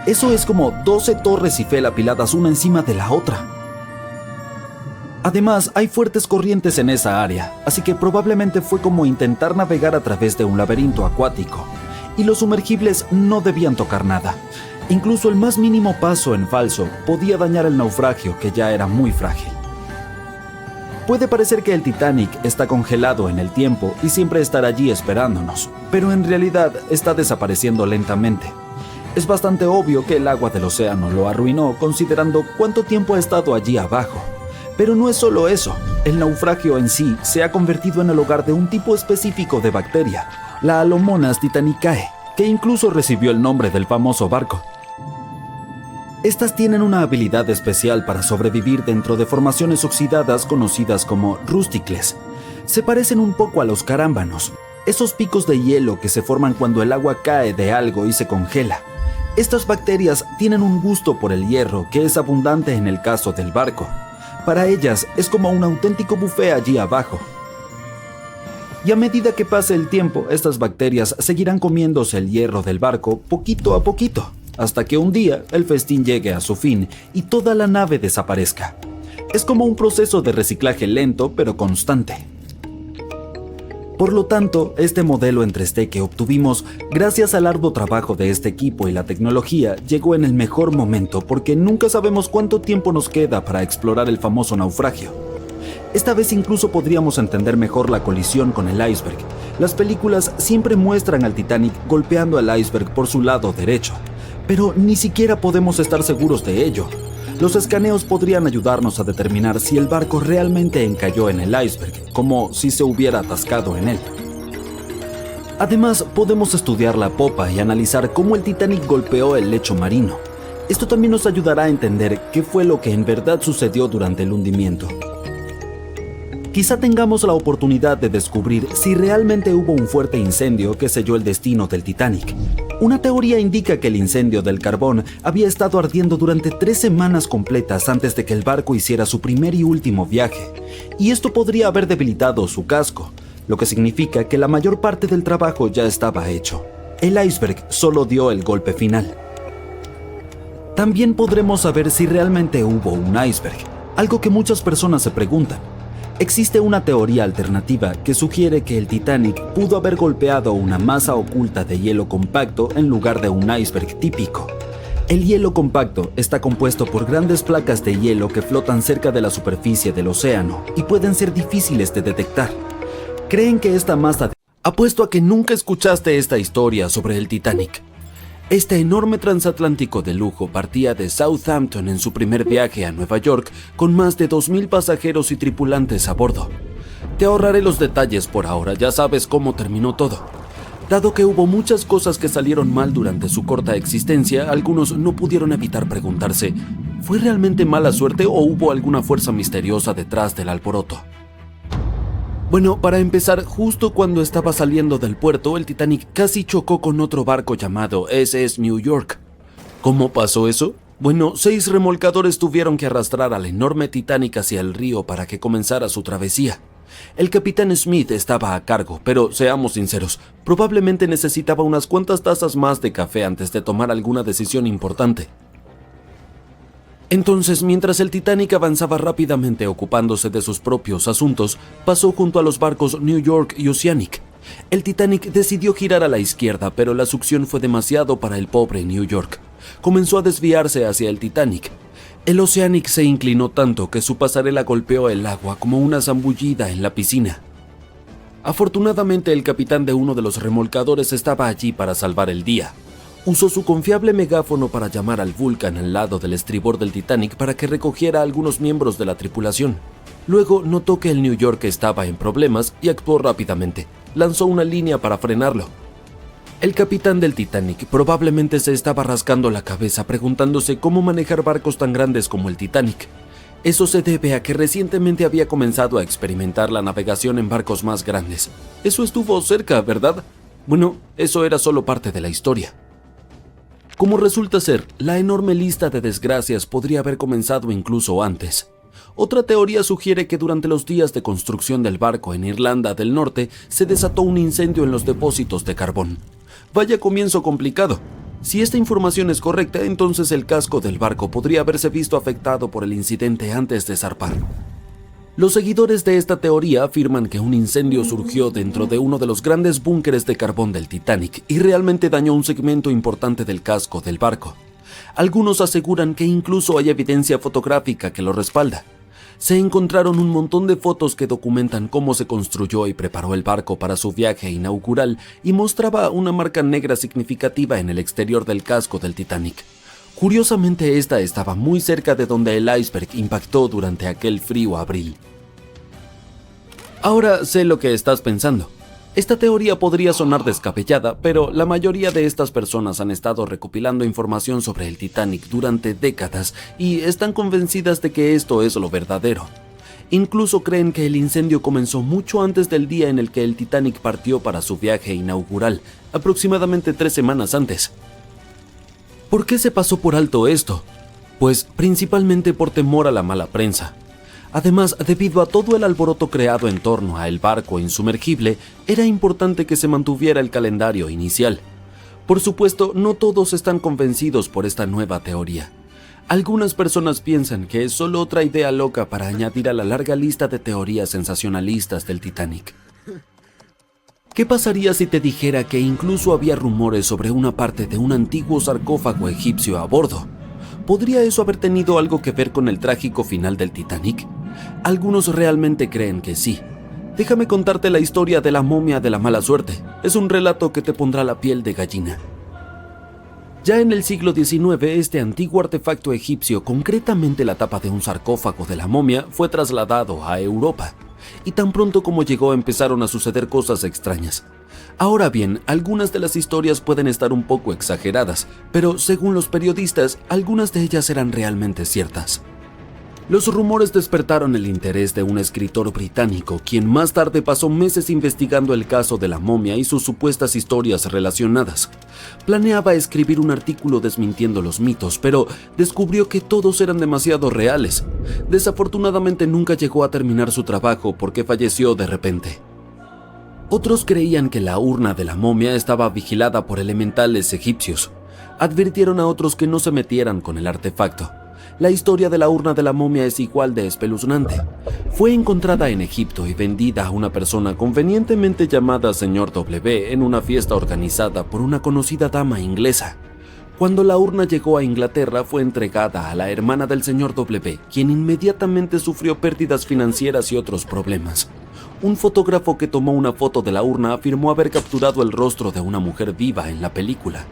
Eso es como 12 torres Eiffel apiladas una encima de la otra. Además, hay fuertes corrientes en esa área, así que probablemente fue como intentar navegar a través de un laberinto acuático. Y los sumergibles no debían tocar nada. Incluso el más mínimo paso en falso podía dañar el naufragio, que ya era muy frágil. Puede parecer que el Titanic está congelado en el tiempo y siempre estará allí esperándonos, pero en realidad está desapareciendo lentamente. Es bastante obvio que el agua del océano lo arruinó, considerando cuánto tiempo ha estado allí abajo. Pero no es solo eso, el naufragio en sí se ha convertido en el hogar de un tipo específico de bacteria, la Alomonas titanicae, que incluso recibió el nombre del famoso barco. Estas tienen una habilidad especial para sobrevivir dentro de formaciones oxidadas conocidas como rústicles. Se parecen un poco a los carámbanos, esos picos de hielo que se forman cuando el agua cae de algo y se congela. Estas bacterias tienen un gusto por el hierro que es abundante en el caso del barco. Para ellas es como un auténtico buffet allí abajo. Y a medida que pase el tiempo, estas bacterias seguirán comiéndose el hierro del barco poquito a poquito, hasta que un día el festín llegue a su fin y toda la nave desaparezca. Es como un proceso de reciclaje lento pero constante. Por lo tanto, este modelo en 3D que obtuvimos gracias al arduo trabajo de este equipo y la tecnología llegó en el mejor momento porque nunca sabemos cuánto tiempo nos queda para explorar el famoso naufragio. Esta vez incluso podríamos entender mejor la colisión con el iceberg. Las películas siempre muestran al Titanic golpeando al iceberg por su lado derecho, pero ni siquiera podemos estar seguros de ello. Los escaneos podrían ayudarnos a determinar si el barco realmente encalló en el iceberg, como si se hubiera atascado en él. Además, podemos estudiar la popa y analizar cómo el Titanic golpeó el lecho marino. Esto también nos ayudará a entender qué fue lo que en verdad sucedió durante el hundimiento. Quizá tengamos la oportunidad de descubrir si realmente hubo un fuerte incendio que selló el destino del Titanic. Una teoría indica que el incendio del carbón había estado ardiendo durante 3 semanas completas antes de que el barco hiciera su primer y último viaje, y esto podría haber debilitado su casco, lo que significa que la mayor parte del trabajo ya estaba hecho. El iceberg solo dio el golpe final. También podremos saber si realmente hubo un iceberg, algo que muchas personas se preguntan. Existe una teoría alternativa que sugiere que el Titanic pudo haber golpeado una masa oculta de hielo compacto en lugar de un iceberg típico. El hielo compacto está compuesto por grandes placas de hielo que flotan cerca de la superficie del océano y pueden ser difíciles de detectar. Creen que esta masa... Apuesto a que nunca escuchaste esta historia sobre el Titanic. Este enorme transatlántico de lujo partía de Southampton en su primer viaje a Nueva York con más de 2,000 pasajeros y tripulantes a bordo. Te ahorraré los detalles por ahora, ya sabes cómo terminó todo. Dado que hubo muchas cosas que salieron mal durante su corta existencia, algunos no pudieron evitar preguntarse, ¿fue realmente mala suerte o hubo alguna fuerza misteriosa detrás del alboroto? Bueno, para empezar, justo cuando estaba saliendo del puerto, el Titanic casi chocó con otro barco llamado SS New York. ¿Cómo pasó eso? Bueno, 6 remolcadores tuvieron que arrastrar al enorme Titanic hacia el río para que comenzara su travesía. El capitán Smith estaba a cargo, pero seamos sinceros, probablemente necesitaba unas cuantas tazas más de café antes de tomar alguna decisión importante. Entonces, mientras el Titanic avanzaba rápidamente ocupándose de sus propios asuntos, pasó junto a los barcos New York y Oceanic. El Titanic decidió girar a la izquierda, pero la succión fue demasiado para el pobre New York. Comenzó a desviarse hacia el Titanic. El Oceanic se inclinó tanto que su pasarela golpeó el agua como una zambullida en la piscina. Afortunadamente, el capitán de uno de los remolcadores estaba allí para salvar el día. Usó su confiable megáfono para llamar al Vulcan al lado del estribor del Titanic para que recogiera a algunos miembros de la tripulación. Luego notó que el New York estaba en problemas y actuó rápidamente. Lanzó una línea para frenarlo. El capitán del Titanic probablemente se estaba rascando la cabeza preguntándose cómo manejar barcos tan grandes como el Titanic. Eso se debe a que recientemente había comenzado a experimentar la navegación en barcos más grandes. Eso estuvo cerca, ¿verdad? Bueno, eso era solo parte de la historia. Como resulta ser, la enorme lista de desgracias podría haber comenzado incluso antes. Otra teoría sugiere que durante los días de construcción del barco en Irlanda del Norte se desató un incendio en los depósitos de carbón. Vaya comienzo complicado. Si esta información es correcta, entonces el casco del barco podría haberse visto afectado por el incidente antes de zarpar. Los seguidores de esta teoría afirman que un incendio surgió dentro de uno de los grandes búnkeres de carbón del Titanic y realmente dañó un segmento importante del casco del barco. Algunos aseguran que incluso hay evidencia fotográfica que lo respalda. Se encontraron un montón de fotos que documentan cómo se construyó y preparó el barco para su viaje inaugural y mostraba una marca negra significativa en el exterior del casco del Titanic. Curiosamente, esta estaba muy cerca de donde el iceberg impactó durante aquel frío abril. Ahora sé lo que estás pensando. Esta teoría podría sonar descabellada, pero la mayoría de estas personas han estado recopilando información sobre el Titanic durante décadas y están convencidas de que esto es lo verdadero. Incluso creen que el incendio comenzó mucho antes del día en el que el Titanic partió para su viaje inaugural, aproximadamente 3 semanas antes. ¿Por qué se pasó por alto esto? Pues principalmente por temor a la mala prensa. Además, debido a todo el alboroto creado en torno a el barco insumergible, era importante que se mantuviera el calendario inicial. Por supuesto, no todos están convencidos por esta nueva teoría. Algunas personas piensan que es solo otra idea loca para añadir a la larga lista de teorías sensacionalistas del Titanic. ¿Qué pasaría si te dijera que incluso había rumores sobre una parte de un antiguo sarcófago egipcio a bordo? ¿Podría eso haber tenido algo que ver con el trágico final del Titanic? Algunos realmente creen que sí. Déjame contarte la historia de la momia de la mala suerte. Es un relato que te pondrá la piel de gallina. Ya en el siglo XIX, este antiguo artefacto egipcio, concretamente la tapa de un sarcófago de la momia, fue trasladado a Europa. Y tan pronto como llegó empezaron a suceder cosas extrañas. Ahora bien, algunas de las historias pueden estar un poco exageradas, pero según los periodistas, algunas de ellas eran realmente ciertas. Los rumores despertaron el interés de un escritor británico, quien más tarde pasó meses investigando el caso de la momia y sus supuestas historias relacionadas. Planeaba escribir un artículo desmintiendo los mitos, pero descubrió que todos eran demasiado reales. Desafortunadamente nunca llegó a terminar su trabajo porque falleció de repente. Otros creían que la urna de la momia estaba vigilada por elementales egipcios. Advirtieron a otros que no se metieran con el artefacto. La historia de la urna de la momia es igual de espeluznante. Fue encontrada en Egipto y vendida a una persona convenientemente llamada Señor W en una fiesta organizada por una conocida dama inglesa. Cuando la urna llegó a Inglaterra, fue entregada a la hermana del Señor W, quien inmediatamente sufrió pérdidas financieras y otros problemas. Un fotógrafo que tomó una foto de la urna afirmó haber capturado el rostro de una mujer viva en la película.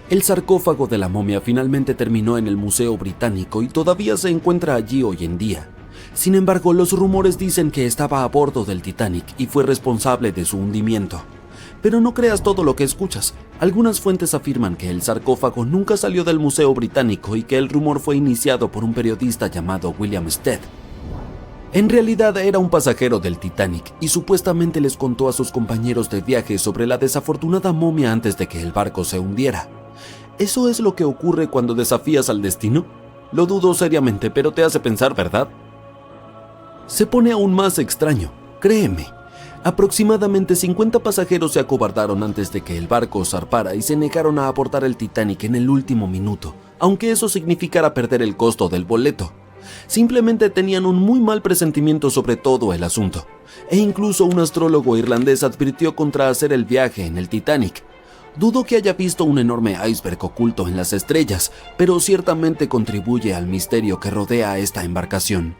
El sarcófago de la momia finalmente terminó en el Museo Británico y todavía se encuentra allí hoy en día. Sin embargo, los rumores dicen que estaba a bordo del Titanic y fue responsable de su hundimiento. Pero no creas todo lo que escuchas. Algunas fuentes afirman que el sarcófago nunca salió del Museo Británico y que el rumor fue iniciado por un periodista llamado William Stead. En realidad era un pasajero del Titanic y supuestamente les contó a sus compañeros de viaje sobre la desafortunada momia antes de que el barco se hundiera. ¿Eso es lo que ocurre cuando desafías al destino? Lo dudo seriamente, pero te hace pensar, ¿verdad? Se pone aún más extraño, créeme. Aproximadamente 50 pasajeros se acobardaron antes de que el barco zarpara y se negaron a abortar el Titanic en el último minuto, aunque eso significara perder el costo del boleto. Simplemente tenían un muy mal presentimiento sobre todo el asunto, e incluso un astrólogo irlandés advirtió contra hacer el viaje en el Titanic. Dudo que haya visto un enorme iceberg oculto en las estrellas, pero ciertamente contribuye al misterio que rodea a esta embarcación.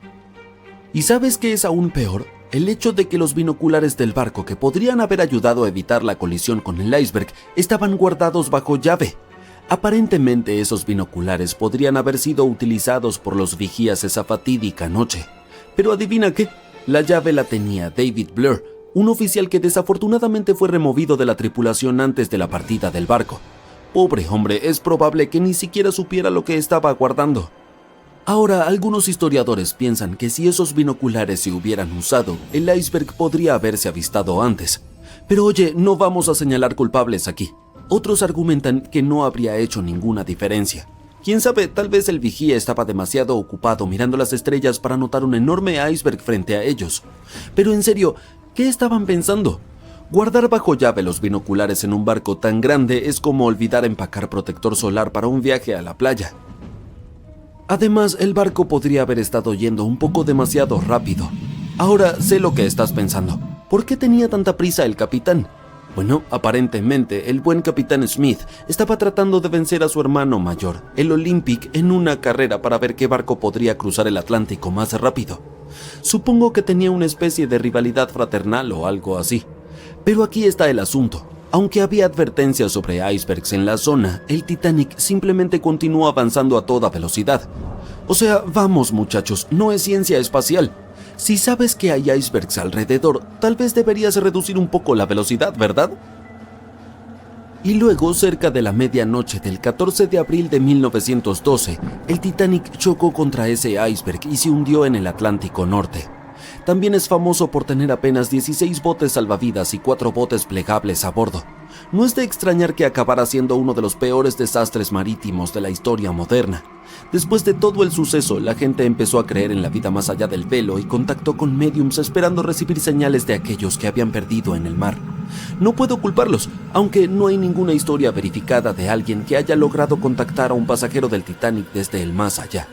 ¿Y sabes qué es aún peor? El hecho de que los binoculares del barco que podrían haber ayudado a evitar la colisión con el iceberg estaban guardados bajo llave. Aparentemente esos binoculares podrían haber sido utilizados por los vigías esa fatídica noche. Pero adivina qué, la llave la tenía David Blair, un oficial que desafortunadamente fue removido de la tripulación antes de la partida del barco. Pobre hombre, es probable que ni siquiera supiera lo que estaba guardando. Ahora, algunos historiadores piensan que si esos binoculares se hubieran usado, el iceberg podría haberse avistado antes. Pero oye, no vamos a señalar culpables aquí. Otros argumentan que no habría hecho ninguna diferencia. Quién sabe, tal vez el vigía estaba demasiado ocupado mirando las estrellas para notar un enorme iceberg frente a ellos. Pero en serio, ¿qué estaban pensando? Guardar bajo llave los binoculares en un barco tan grande es como olvidar empacar protector solar para un viaje a la playa. Además, el barco podría haber estado yendo un poco demasiado rápido. Ahora sé lo que estás pensando. ¿Por qué tenía tanta prisa el capitán? Bueno, aparentemente, el buen capitán Smith estaba tratando de vencer a su hermano mayor, el Olympic, en una carrera para ver qué barco podría cruzar el Atlántico más rápido. Supongo que tenía una especie de rivalidad fraternal o algo así. Pero aquí está el asunto. Aunque había advertencias sobre icebergs en la zona, el Titanic simplemente continuó avanzando a toda velocidad. O sea, vamos muchachos, no es ciencia espacial. Si sabes que hay icebergs alrededor, tal vez deberías reducir un poco la velocidad, ¿verdad? Y luego, cerca de la medianoche del 14 de abril de 1912, el Titanic chocó contra ese iceberg y se hundió en el Atlántico Norte. También es famoso por tener apenas 16 botes salvavidas y 4 botes plegables a bordo. No es de extrañar que acabara siendo uno de los peores desastres marítimos de la historia moderna. Después de todo el suceso, la gente empezó a creer en la vida más allá del velo y contactó con médiums esperando recibir señales de aquellos que habían perdido en el mar. No puedo culparlos, aunque no hay ninguna historia verificada de alguien que haya logrado contactar a un pasajero del Titanic desde el más allá.